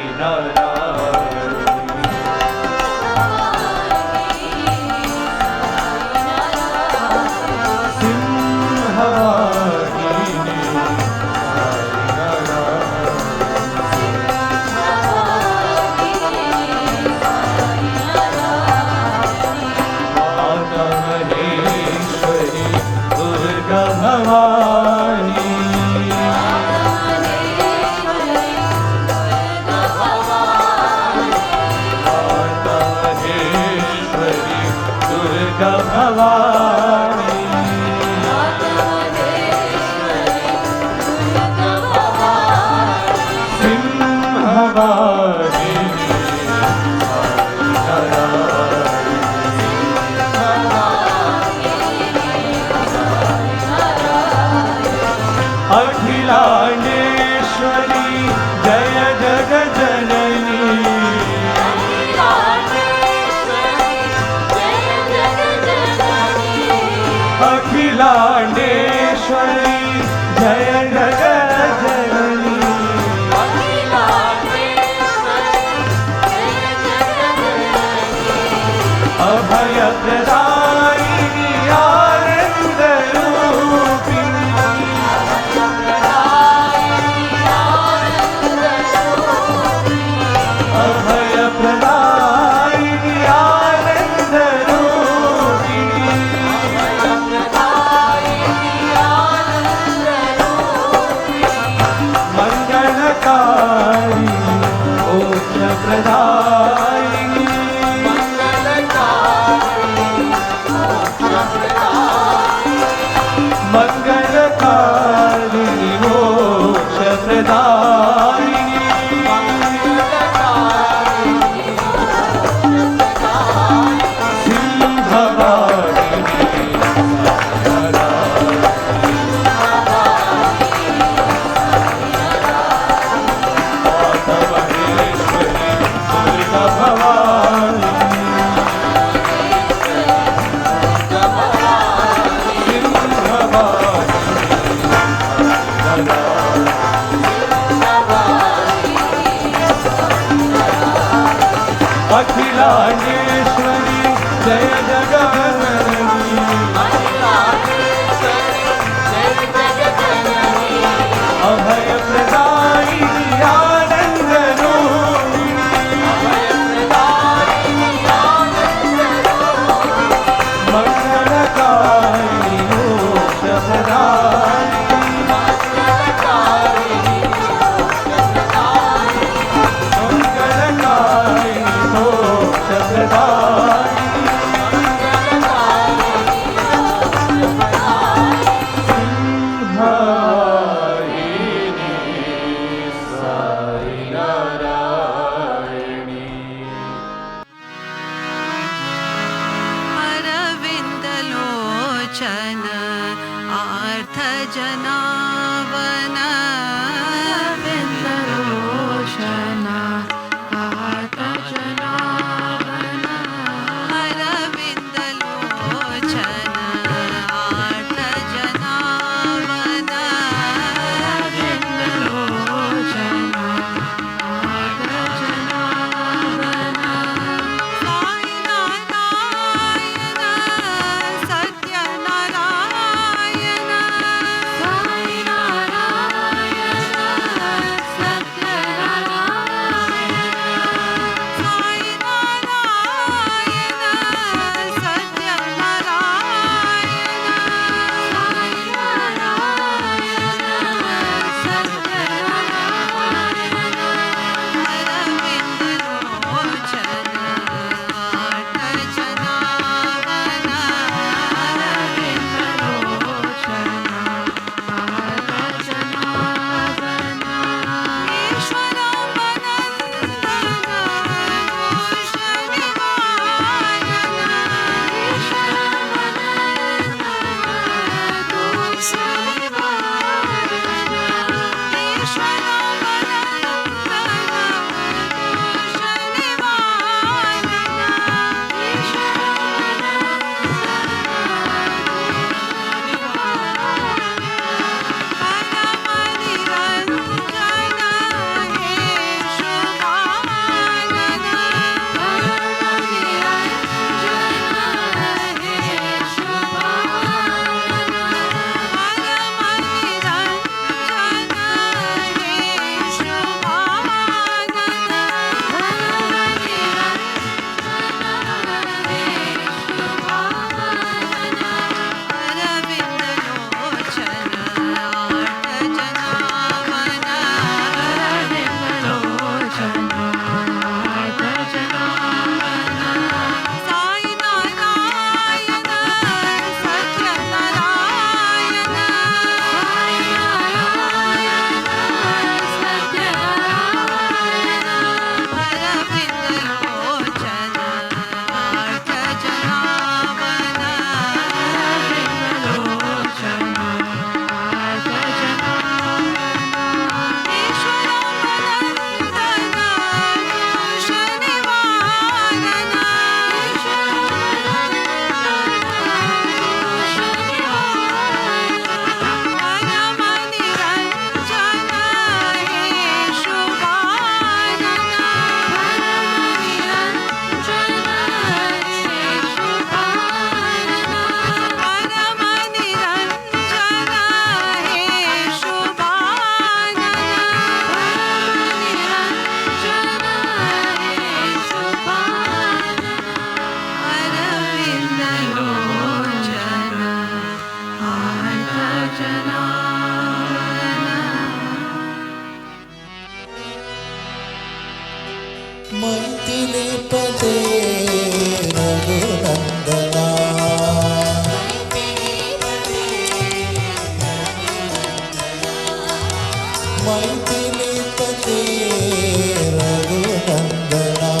मोक्षप्रदायिनी मंगलकारिणी मोक्षप्रदायिनी अखिलांडेश्वरी जय जगन्नाथी अभय प्रदायिनी आनंद मंगलकारिणी मोक्षप्रदायिनी मंगलकारिणी मोक्षप्रदायिनी मैथिलीपते रघुनन्दना मैथिलीपते रघुनन्दना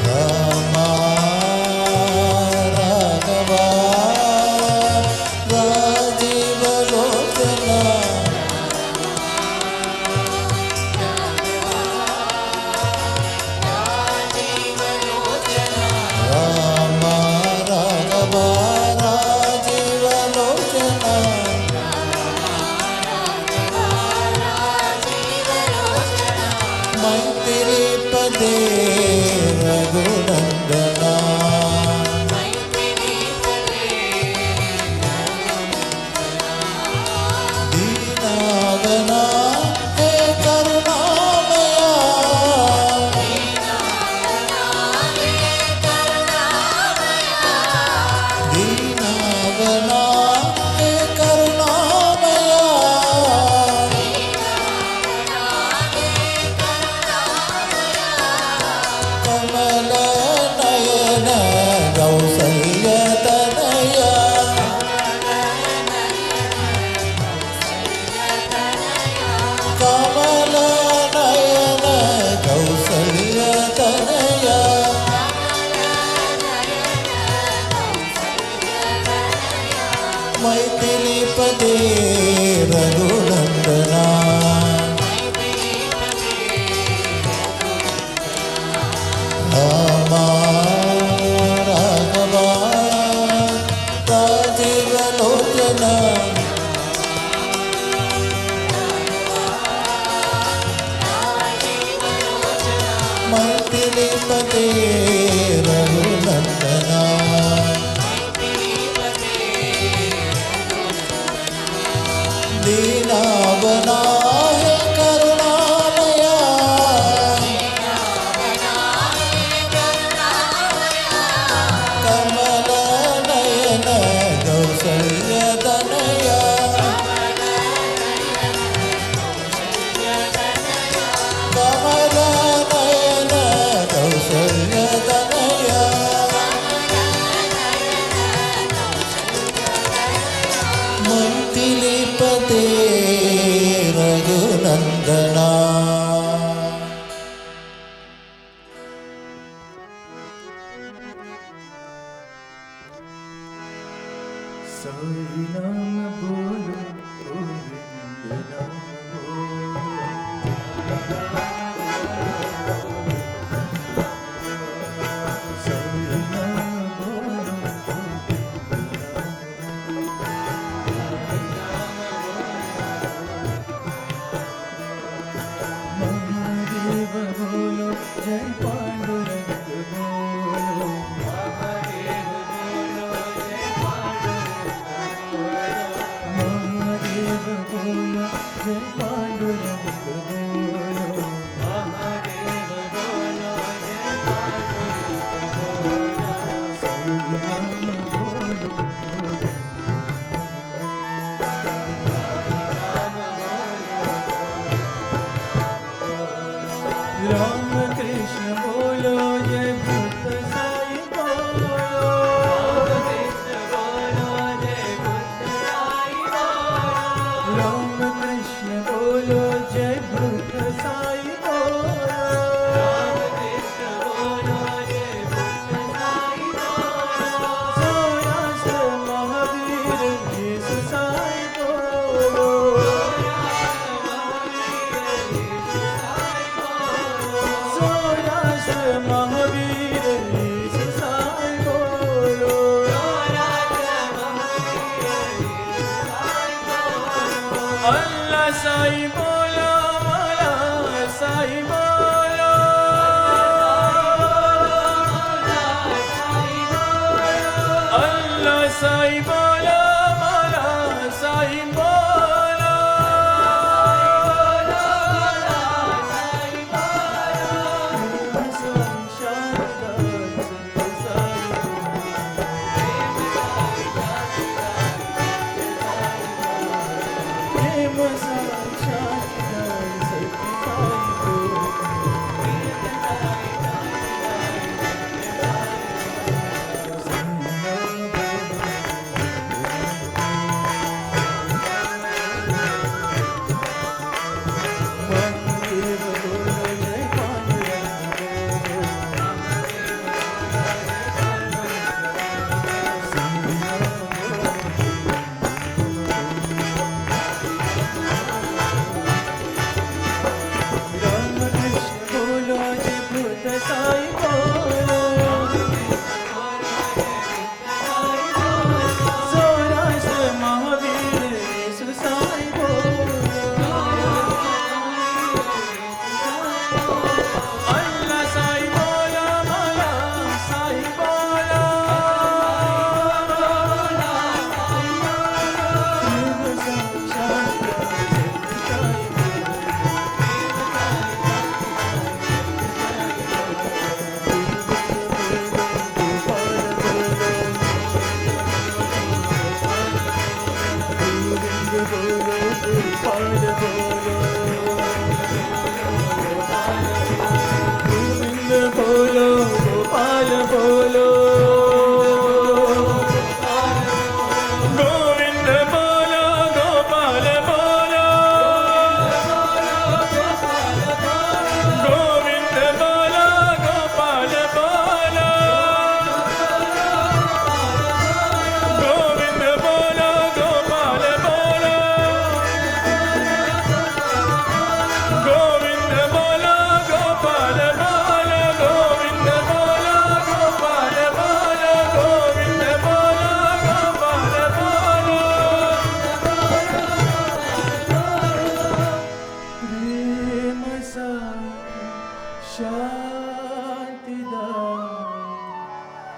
रामा राघवा राजीवलोचना रामा राघवा राजीवलोचना मैथिलीपते रघुनन्दना दीनागना हे करुणामया दीनागना हे करुणामया कमल नयन कौसल्यतनया कमल नयन कौसल्यतनया मैथिलीपते रघुनन्दना रामा राघवा राजीवलोचना मैथिलीपते रघुनन्दना दीनावना हे करुणामया कमल नयन कौसल्यतनया कमल नयन कौसल्यतनया मैथिलीपते रघुनन्दना साई नाम बोलो गोविंद नाम बोलो साई नाम बोलो महादेव बोलो जय पांडुरंग बोलो महादेव बोलो जय महादेव बोलो जय पांडुरंग बोलो महादेव बोलो जय पांडुरंग बोलो साई नाम बोलो राम कृष्ण बोलो जय भक्त साई बोलो कृष्ण बोलो जय भक्त साई बोलो राम कृष्ण बोलो जय भक्त साई बोलो राम कृष्ण बोलो जय भक्त साई बोलो सौराष्ट्र महावीर यीशु साई बोलो सौराष्ट्र महावीर यीशु साई बोलो अल्लाह साई बोलो मौला साई बोलो अल्लाह साई बोलो मौला साई बोलो हे प्रेम साक्षात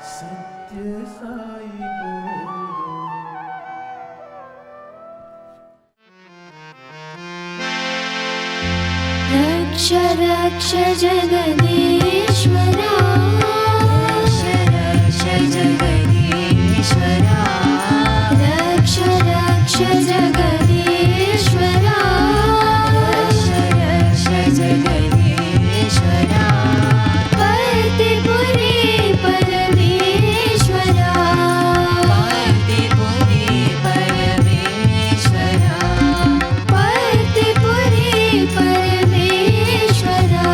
सत्य साई बोल रक्ष रक्ष जगदीश्वरा रक्ष रक्ष जगदीश्वरा रक्ष रक्ष जगदीश्वरा रक्ष रक्ष जगदीश्वरा पर्तिपुरी परमेश्वरा पर्तिपुरी परमेश्वरा पर्तिपुरी परमेश्वरा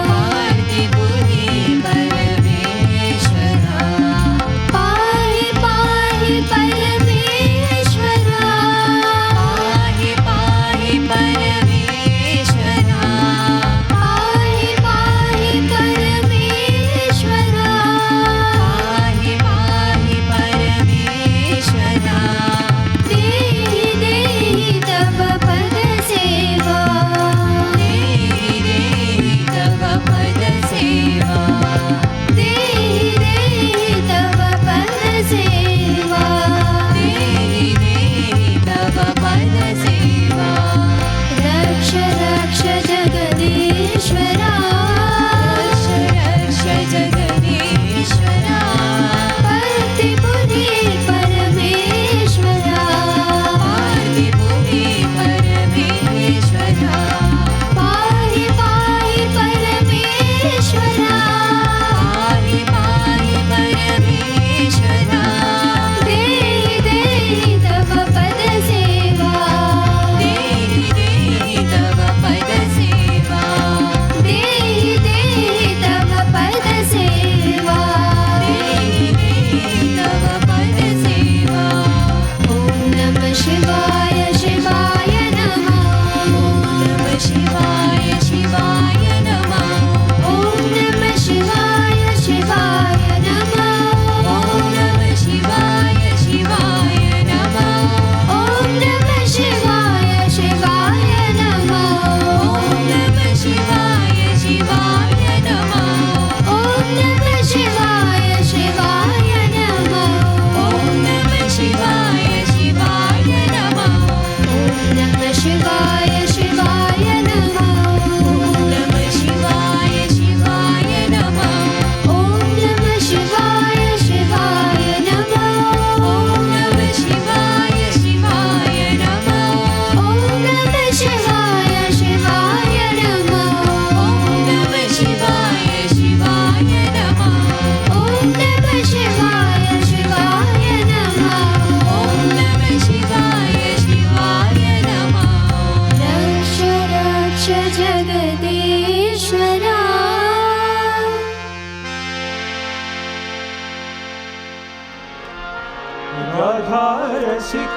पर्तिपुरी परमेश्वरा पाहि पाहि परमेश्वरा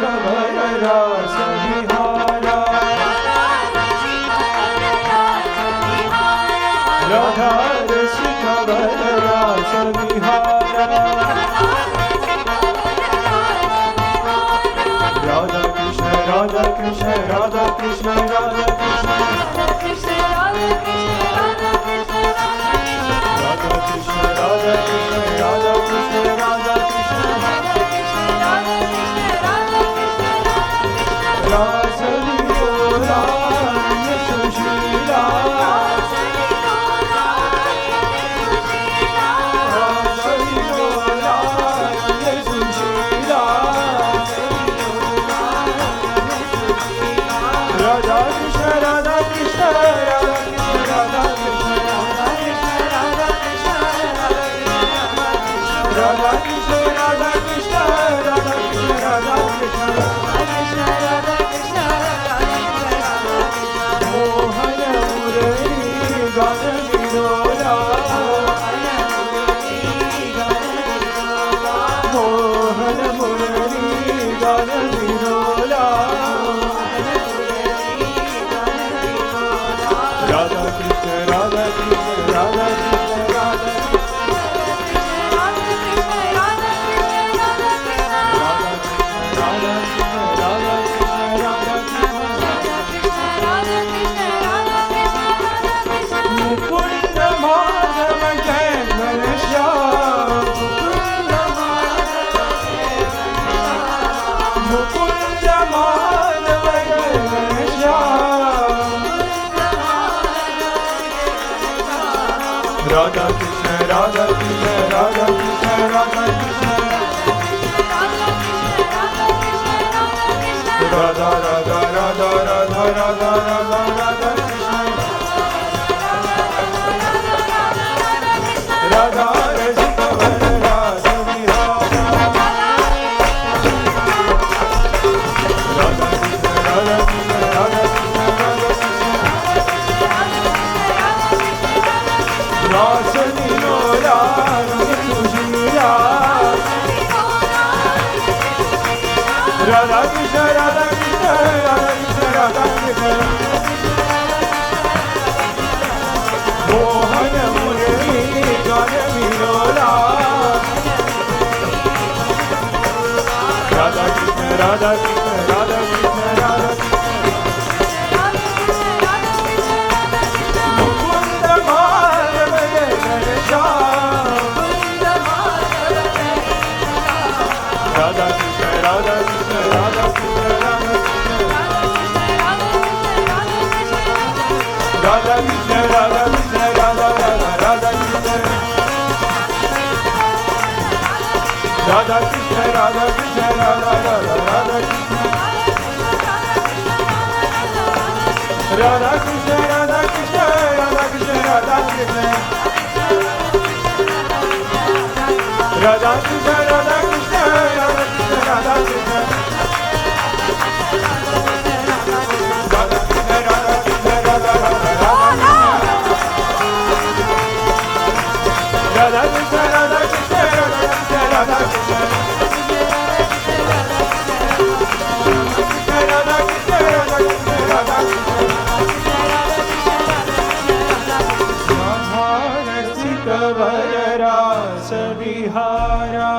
कवर रास विहारा राधा रसी कवर रास विहारा राधा कृष्ण राधा कृष्ण राधा कृष्ण राधा कृष्ण राधा कृष्ण राधा कृष्ण राधा कृष्ण राधा कृष्ण राधा कृष्ण राधा कृष्ण रासली गोरा सुशीला रासली गोरा सुशीला राधा कृष्ण राधा कृष्ण राधा कृष्ण राधा कृष्ण राधा कृष्ण राधा कृष्ण राधा कृष्ण राधा कृष्ण मोहन मुरली गान विनोदा मोहन मुरली गान विनोदा राधा कृष्ण राधा कृष्ण राधा कृष्ण राधा मुकुंद माधव जय घनश्याम मुकुंद माधव जय घनश्याम राधा कृष्ण राधा कृष्ण राधा कृष्ण राधा कृष्ण राधा राधा राधा राधा राधा राधा राधा कृष्ण राधा रसी कवर रास विहारा राधा कृष्ण राधा कृष्ण राधा कृष्ण राधा कृष्ण रासली गोरा सुशीला राधा कृष्ण राधा कृष्ण राधा कृष्ण राधा कृष्ण मोहन मुरली गान विनोदा राधा कृष्ण राधा कृष्ण राधा कृष्ण राधा मुकुंद माधव जय घनश्याम राधा कृष्ण राधा कृष्ण राधा कृष्ण राधा कृष्ण राधा कृष्ण राधा कृष्ण राधा राधा राधा कृष्ण राधा कृष्ण राधा कृष्ण राधा राधा राधा कृष्ण राधा कृष्ण राधा कृष्ण राधा कृष्ण राधा कृष्ण राधा कृष्ण राधा कृष्ण राधा कृष्ण राधा कृष्ण राधा कृष्ण राधा कृष्ण राधा राधा राधा कृष्ण राधा कृष्ण राधा कृष्ण राधा कृष्ण राधा कृष्ण राधा कृष्ण राधा कृष्ण रसी कवर रास विहारा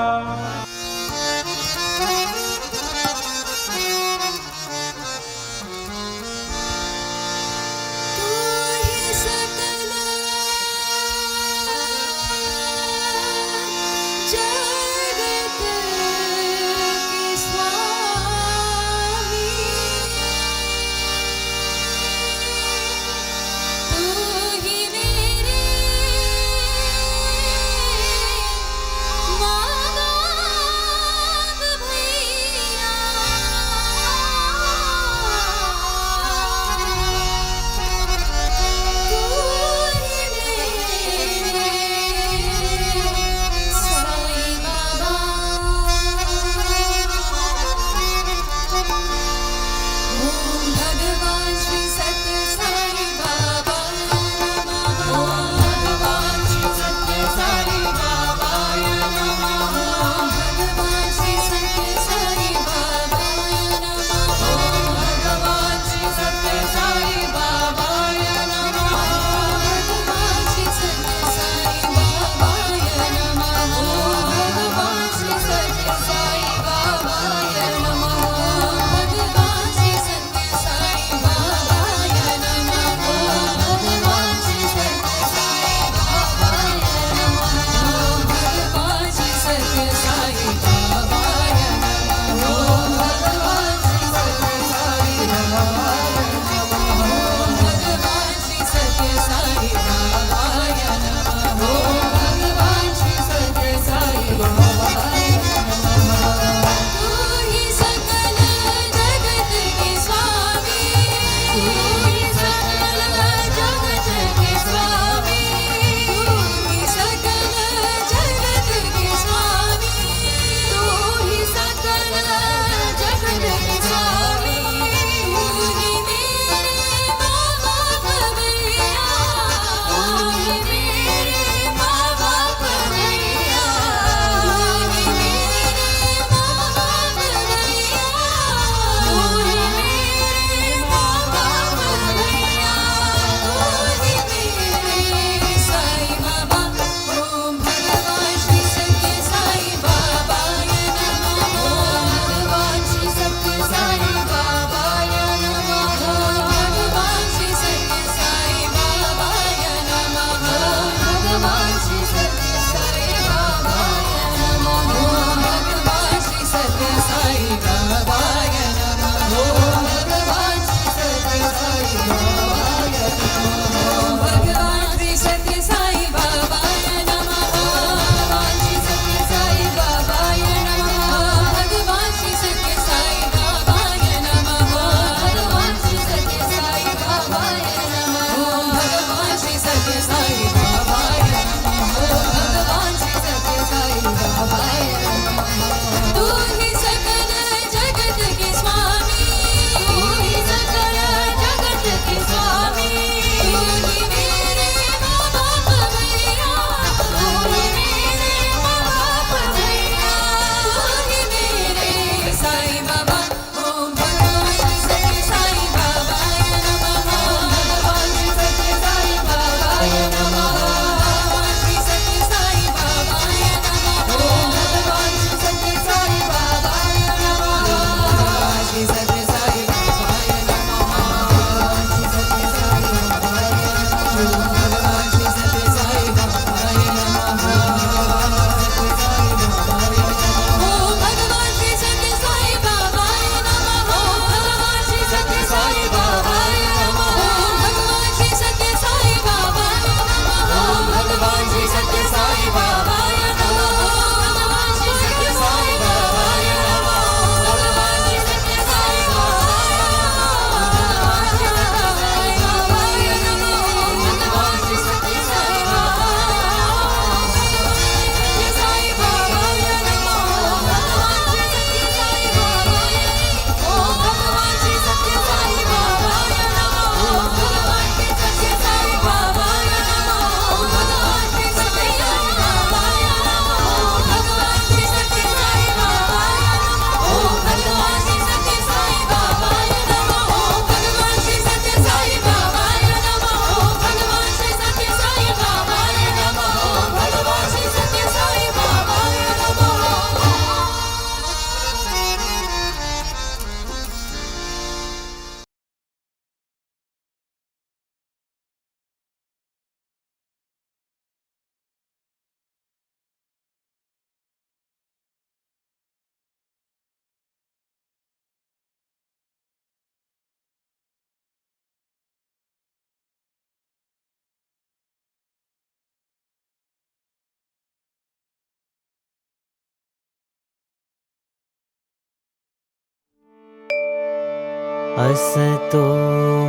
असतो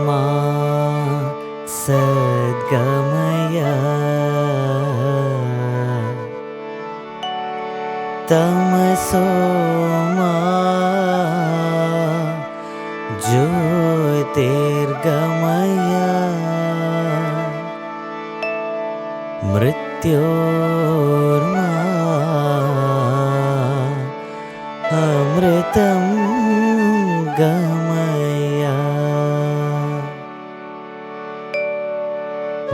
मा सद्गमय तमसो मा ज्योतिर्गमय मृत्योर्मा अमृतं गमय।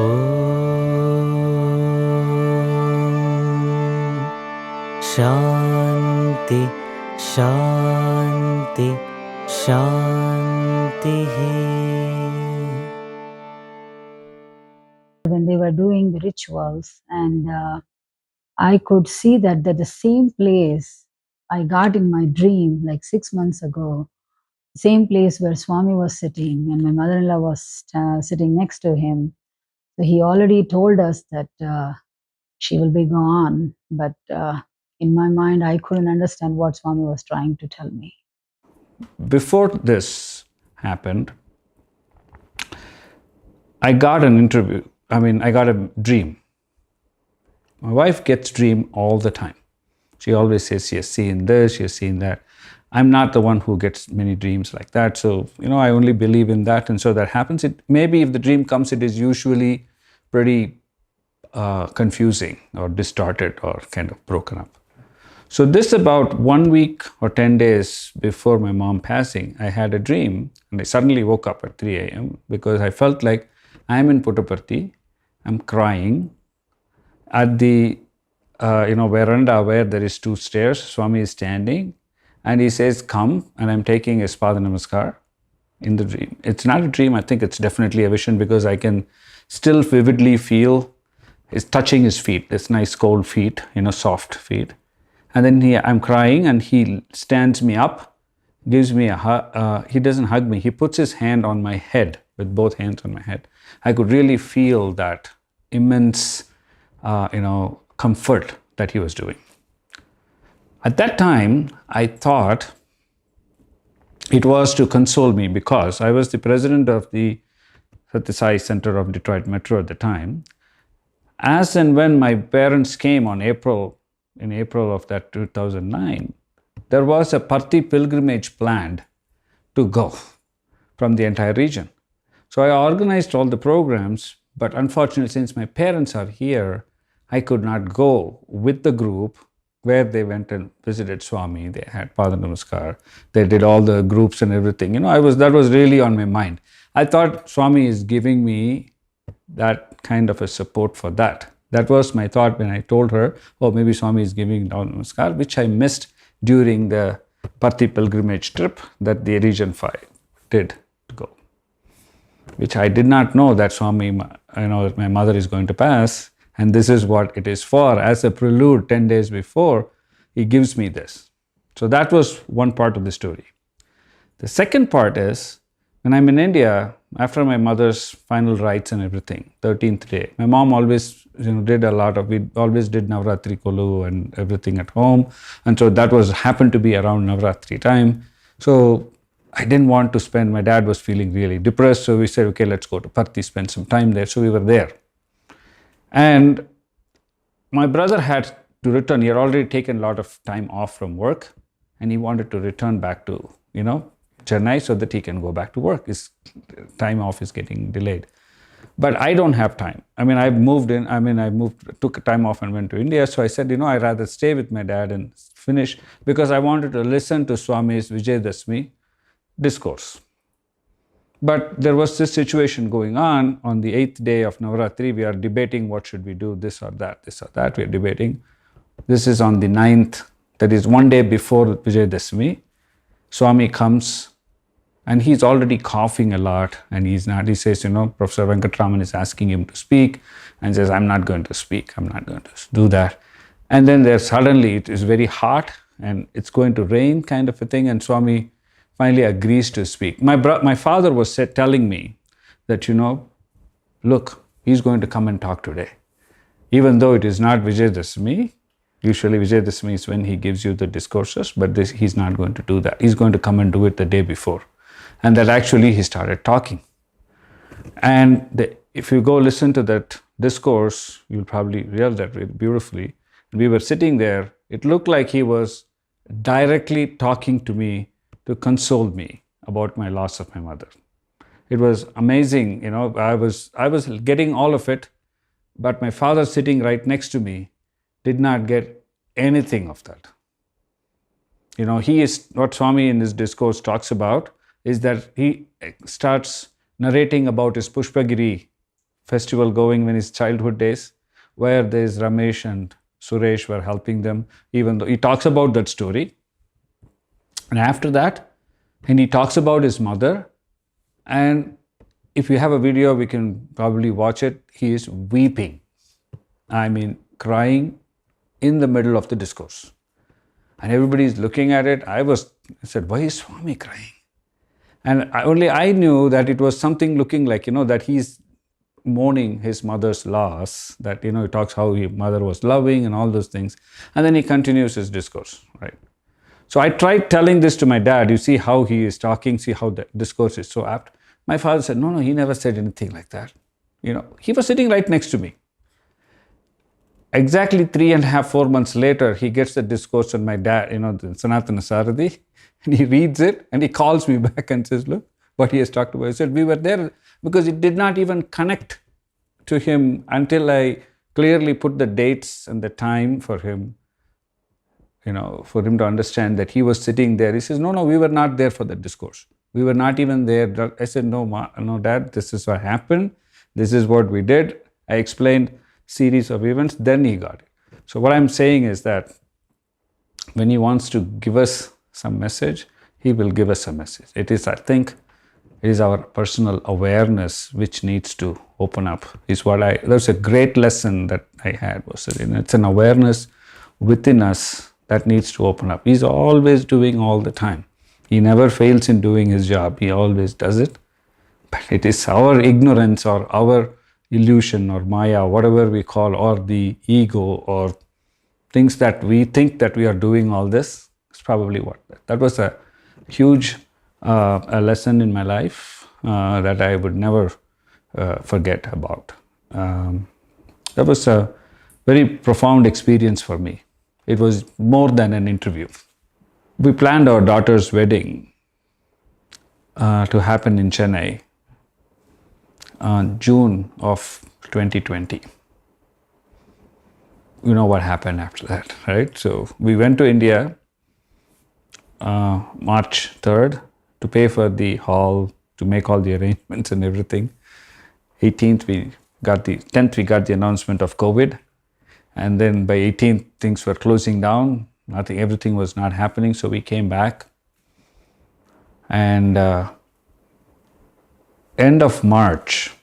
ॐ शान्ति शान्ति शान्तिः। When they were doing the rituals, and I could see that the same place I got in my dream like 6 months ago, same place where Swami was sitting and my mother-in-law was sitting next to him. So he already told us that she will be gone, but in my mind I couldn't understand what Swami was trying to tell me. Before this happened, I got an interview. I got a dream. My wife gets dream all the time. She always says she has seen this, she has seen that. I'm not the one who gets many dreams like that. So, I only believe in that. And so that happens. Maybe if the dream comes, it is usually pretty confusing or distorted or kind of broken up. So this about 1 week or 10 days before my mom passing, I had a dream and I suddenly woke up at 3 a.m. because I felt like I'm in Puttaparthi, I'm crying at the veranda where there is 2 stairs. Swami is standing and he says, "Come," and I'm taking his Pada Namaskar in the dream. It's not a dream, I think it's definitely a vision because I can still vividly feel is touching his feet, this nice cold feet, soft feet. And then I'm crying and he stands me up, gives me a hug. He doesn't hug me, he puts his hand on my head, with both hands on my head. I could really feel that immense, comfort that he was doing. At that time, I thought it was to console me because I was the president of the Sathya Sai Center of Detroit Metro at the time. As and when my parents came in April of that 2009, there was a Parthi pilgrimage planned to go from the entire region. So I organized all the programs, but unfortunately, since my parents are here, I could not go with the group where they went and visited Swami. They had Pada Namaskar. They did all the groups and everything. That was really on my mind. I thought Swami is giving me that kind of a support for that. That was my thought when I told her, maybe Swami is giving Pada Namaskar, which I missed during the Parthi pilgrimage trip that the Region 5 did to go. Which I did not know that Swami, my mother is going to pass. And this is what it is for. As a prelude, 10 days before, he gives me this. So that was one part of the story. The second part is, when I'm in India, after my mother's final rites and everything, 13th day, my mom always did we always did Navratri Kolu and everything at home. And so that happened to be around Navratri time. So I didn't want to spend, my dad was feeling really depressed. So we said, okay, let's go to Parthi, spend some time there. So we were there. And my brother had to return. He had already taken a lot of time off from work and he wanted to return back to, Chennai so that he can go back to work. His time off is getting delayed. But I don't have time. Took time off and went to India. So I said, I'd rather stay with my dad and finish because I wanted to listen to Swami's Vijayadashmi discourse. But there was this situation going on the 8th day of Navratri. We are debating what should we do, this or that. We are debating. This is on the 9th, that is one day before Vijayadashmi. Swami comes and he's already coughing a lot and he says, Professor Venkatraman is asking him to speak and says, I'm not going to speak. I'm not going to do that. And then suddenly it is very hot and it's going to rain kind of a thing. And Swami finally agrees to speak. My father was telling me that, look, he's going to come and talk today. Even though it is not Vijayadashmi, usually Vijayadashmi is when he gives you the discourses, but he's not going to do that. He's going to come and do it the day before. And that actually he started talking. And if you go listen to that discourse, you'll probably realize that really beautifully. We were sitting there. It looked like he was directly talking to me to console me about my loss of my mother. It was amazing, you know. I was getting all of it, but my father sitting right next to me did not get anything of that. You know, what Swami in his discourse talks about is that he starts narrating about his Pushpagiri festival going in his childhood days, where there's Ramesh and Suresh were helping them, even though he talks about that story. And after that, and he talks about his mother. And if you have a video, we can probably watch it. He is weeping. I mean, crying in the middle of the discourse. And everybody is looking at it. I said, why is Swami crying? And I knew that it was something looking like, you know, that he's mourning his mother's loss, that, you know, he talks how his mother was loving and all those things. And then he continues his discourse, right? So I tried telling this to my dad. You see how he is talking, see how the discourse is so apt. My father said, no, he never said anything like that. You know, he was sitting right next to me. Exactly 3.5, 4 months later, he gets the discourse on my dad, you know, the Sanatana Sarathi, and he reads it and he calls me back and says, look, what he has talked about. I said, we were there because it did not even connect to him until I clearly put the dates and the time for him, you know, for him to understand that he was sitting there. He says, no, we were not there for the discourse. We were not even there. I said, no, Dad, this is what happened. This is what we did. I explained series of events, then he got it. So what I'm saying is that when he wants to give us some message, he will give us a message. It is, I think, it is our personal awareness which needs to open up. That's a great lesson that I had, was that, you know, it's an awareness within us that needs to open up. He's always doing all the time. He never fails in doing his job. He always does it. But it is our ignorance or our illusion or Maya, whatever we call, or the ego, or things that we think that we are doing all this. It's probably what that was a huge a lesson in my life that I would never forget about. That was a very profound experience for me. It was more than an interview. We planned our daughter's wedding to happen in Chennai June of 2020. You know what happened after that, right? So we went to India March 3rd to pay for the hall, to make all the arrangements and everything. 10th we got the announcement of COVID. And then by 18th, things were closing down. Everything was not happening. So we came back. And end of March,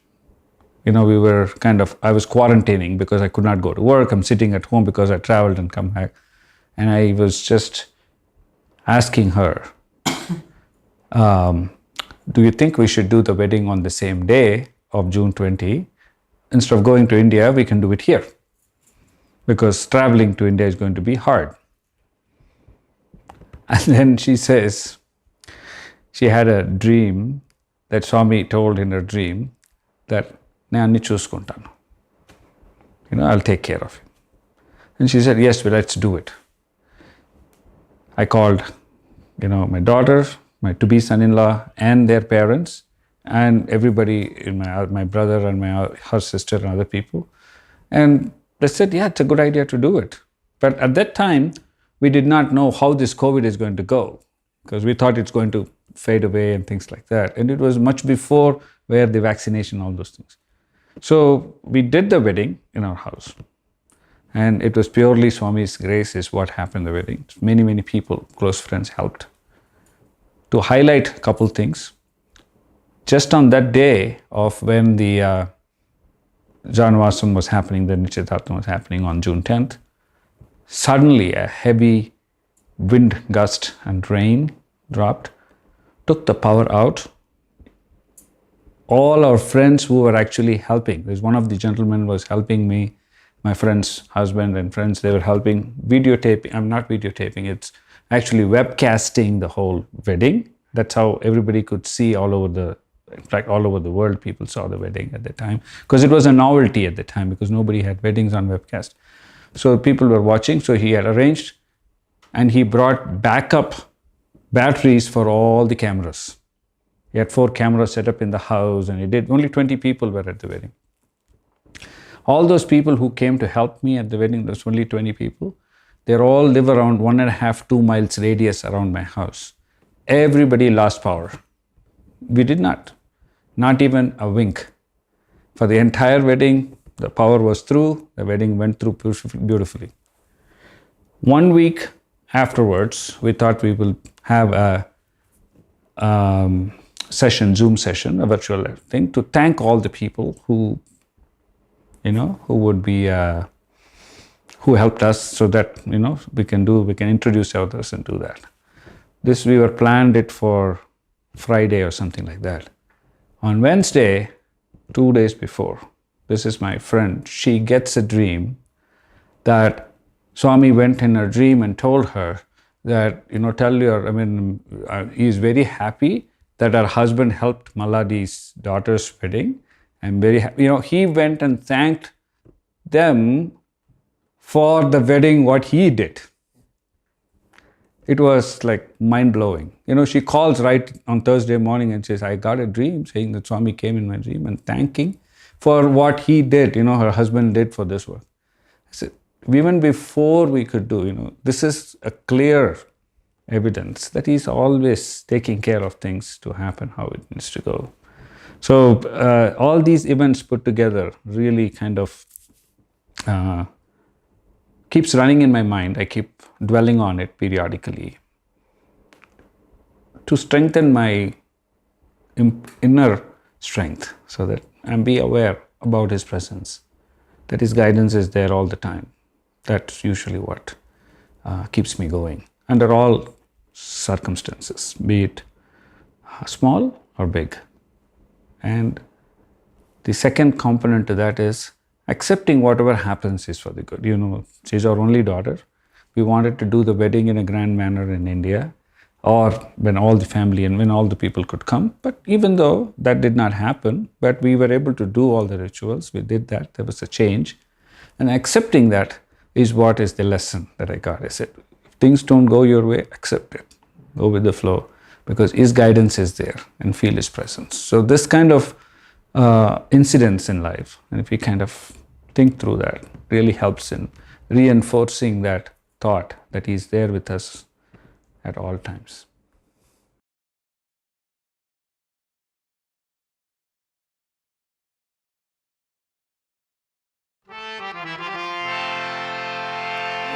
you know, I was quarantining because I could not go to work. I'm sitting at home because I traveled and come back. And I was just asking her, do you think we should do the wedding on the same day of June 20? Instead of going to India, we can do it here. Because traveling to India is going to be hard. And then she says, she had a dream that Swami told in her dream that, I'll take care of you. And she said, yes, well, let's do it. I called, my daughter, my to-be son-in-law, and their parents, and everybody, my brother and her sister and other people. And they said, yeah, it's a good idea to do it. But at that time, we did not know how this COVID is going to go, because we thought it's going to fade away and things like that. And it was much before where the vaccination, all those things. So we did the wedding in our house. And it was purely Swami's grace is what happened at the wedding. Many, many people, close friends helped. To highlight a couple things, just on that day of when the Janvasam was happening, the Nichitaर्थam was happening on June 10th, suddenly a heavy wind gust and rain dropped, took the power out. All our friends who were actually helping, there's one of the gentlemen was helping me, my friend's husband and friends, they were helping videotaping. I'm not videotaping, it's actually webcasting the whole wedding. That's how everybody could see all over the world. People saw the wedding at the time, because it was a novelty at the time, because nobody had weddings on webcast. So people were watching. So he had arranged, and he brought backup batteries for all the cameras. He had 4 cameras set up in the house, and he did. Only 20 people were at the wedding. All those people who came to help me at the wedding, there's only 20 people. They all live around 1.5-2 miles radius around my house. Everybody lost power. We did not even a wink. For the entire wedding, the power was through. The wedding went through beautifully. 1 week afterwards, we thought we will have a Zoom session, a virtual thing, to thank all the people who would be, who helped us, so that, we can introduce others and do that. This, we were planned it for Friday or something like that. On Wednesday, 2 days before, this is my friend, she gets a dream that Swami went in her dream and told her that, he's very happy that her husband helped Maladi's daughter's wedding. I'm very happy. He went and thanked them for the wedding, what he did. It was like mind-blowing. She calls right on Thursday morning and says, I got a dream saying that Swami came in my dream and thanking for what he did, her husband did for this work. I said, even before we could do, this is a clear evidence that he's always taking care of things to happen how it needs to go. So all these events put together really kind of keeps running in my mind. I keep dwelling on it periodically to strengthen my inner strength, so that I'm be aware about his presence, that his guidance is there all the time. That's usually what keeps me going under all circumstances, be it small or big. And the second component to that is accepting whatever happens is for the good. She's our only daughter. We wanted to do the wedding in a grand manner in India, or when all the family and when all the people could come. But even though that did not happen, but we were able to do all the rituals. We did that. There was a change. And accepting that is what is the lesson that I got. I said, if things don't go your way, accept it. Go with the flow, because his guidance is there, and feel his presence. So this kind of incidents in life, and if we kind of think through that, really helps in reinforcing that thought that he's there with us at all times.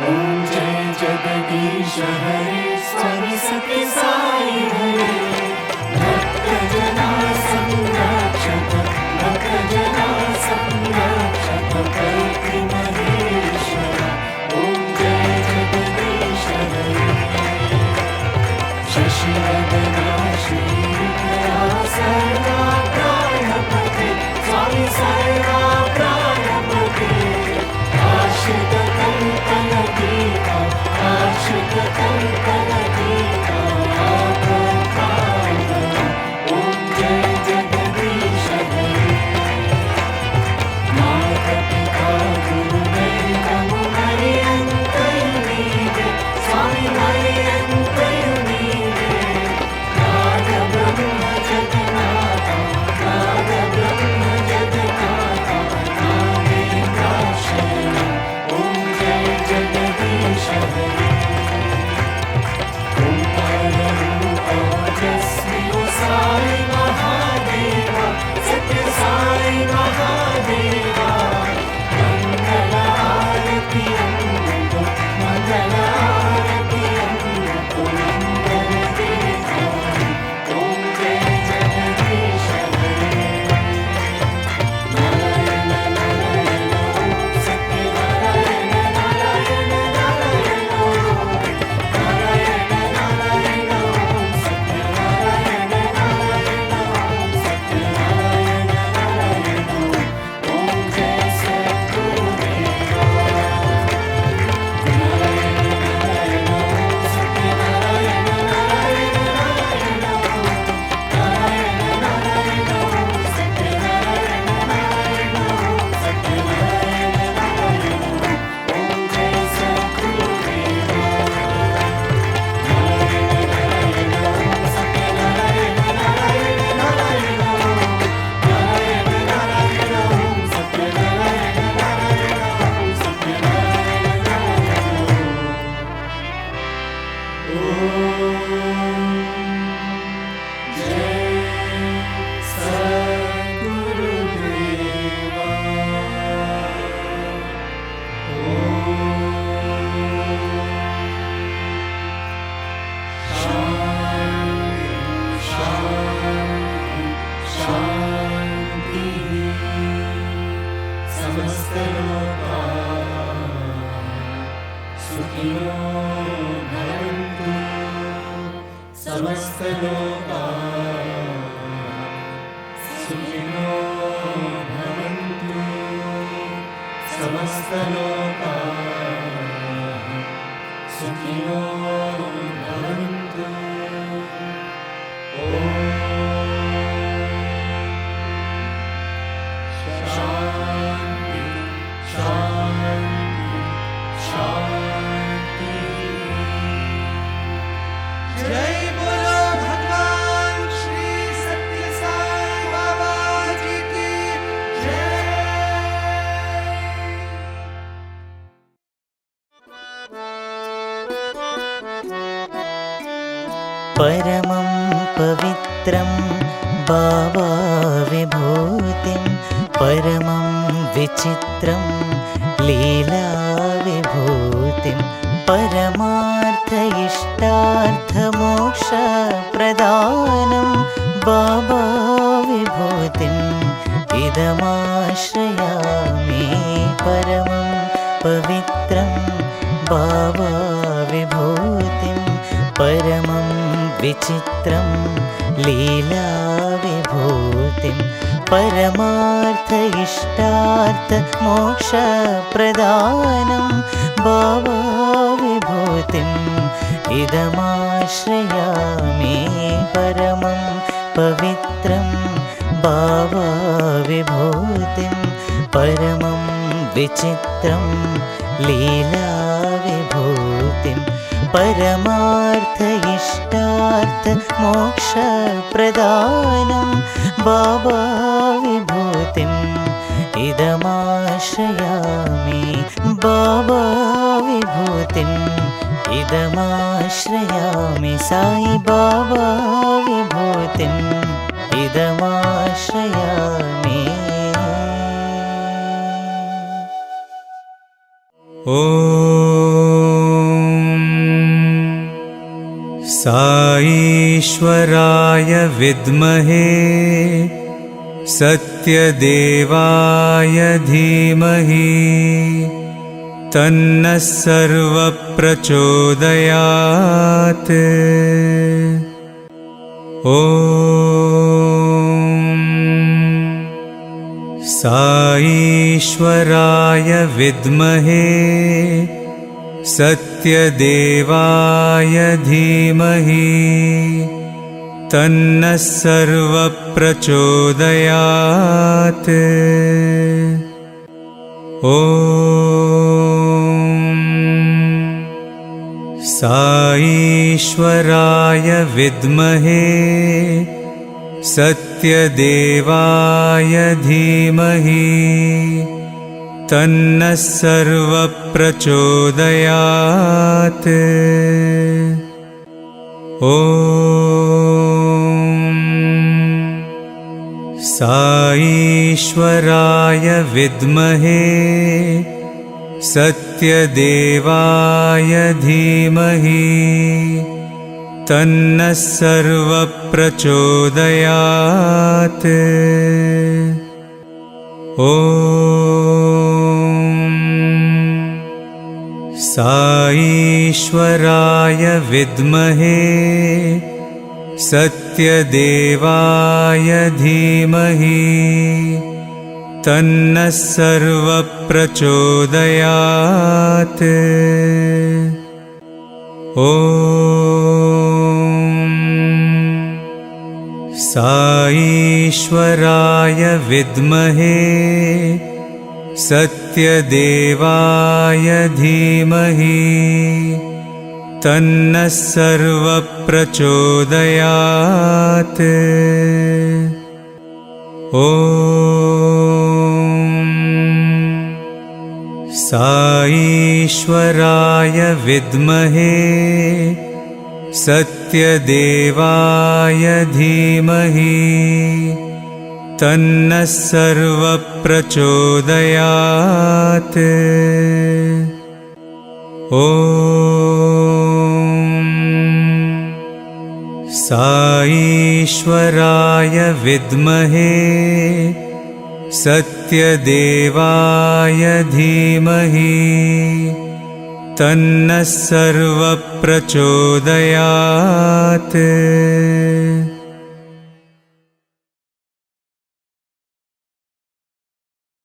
Om Jai Jagadish Hare Swami Satya Sai Hare Bhakta Jana Samrakshaka Bhakta Jana Samrakshaka Kalki Maheshwara Om Jai Jagadish Hare Shashi Vadana Shri Sarva Prayapati Swami Sarva Prayapati Ashita Kalpana Gita Ashita Kalpana Gita Prabhupada जय बोलो भगवान श्री सत्य साई बाबा जी की जय। परमं पवित्रं बाबा विभूतिं परमं विचित्रं लीला विभूतिं परमार्थ इष्टार्थ मोक्ष प्रदानं बाबा विभूतिम् इदमाश्रयामि परमं पवित्रं बाबा विभूतिं परमं विचित्रं लीला विभूतिं परमार्थ इष्टार्थ मोक्ष प्रदानं बाबा विभूतिम् इदमाश्रयामि परमं पवित्रं बाबा विभूतिं परमं विचित्रं लीला विभूतिं परमार्थ इष्टार्थ मोक्ष प्रदानं बाबा विभूतिम् इदमाश्रयामि बाबा विभूतिम् इदमाश्रयामि साई बाबा विभूतिम् इदमाश्रयामि। साईश्वराय विद्महे सत्यदेवाय धीमहि तन्नः सर्वप्रचोदयात्। साईश्वराय विद्महे सत्यदेवाय धीमहि तन्नः सर्वप्रचोदयात्। साईश्वराय विद्महे सत्यदेवाय धीमहि तन्नः सर्वप्रचोदयात्। साईश्वराय विद्महे सत्यदेवाय धीमहि तन्नः सर्वप्रचोदयात्। साईश्वराय विद्महे सत्यदेवाय धीमहि तन्नः सर्वप्रचोदयात्। साईश्वराय विद्महे सत्यदेवाय धीमहि तन्नः सर्वप्रचोदयात्। साईश्वराय विद्महे सत्यदेवाय धीमहि तन्नः सर्वप्रचोदयात्। साईश्वराय विद्महे सत्यदेवाय धीमहि तन्नः सर्वप्रचोदयात्।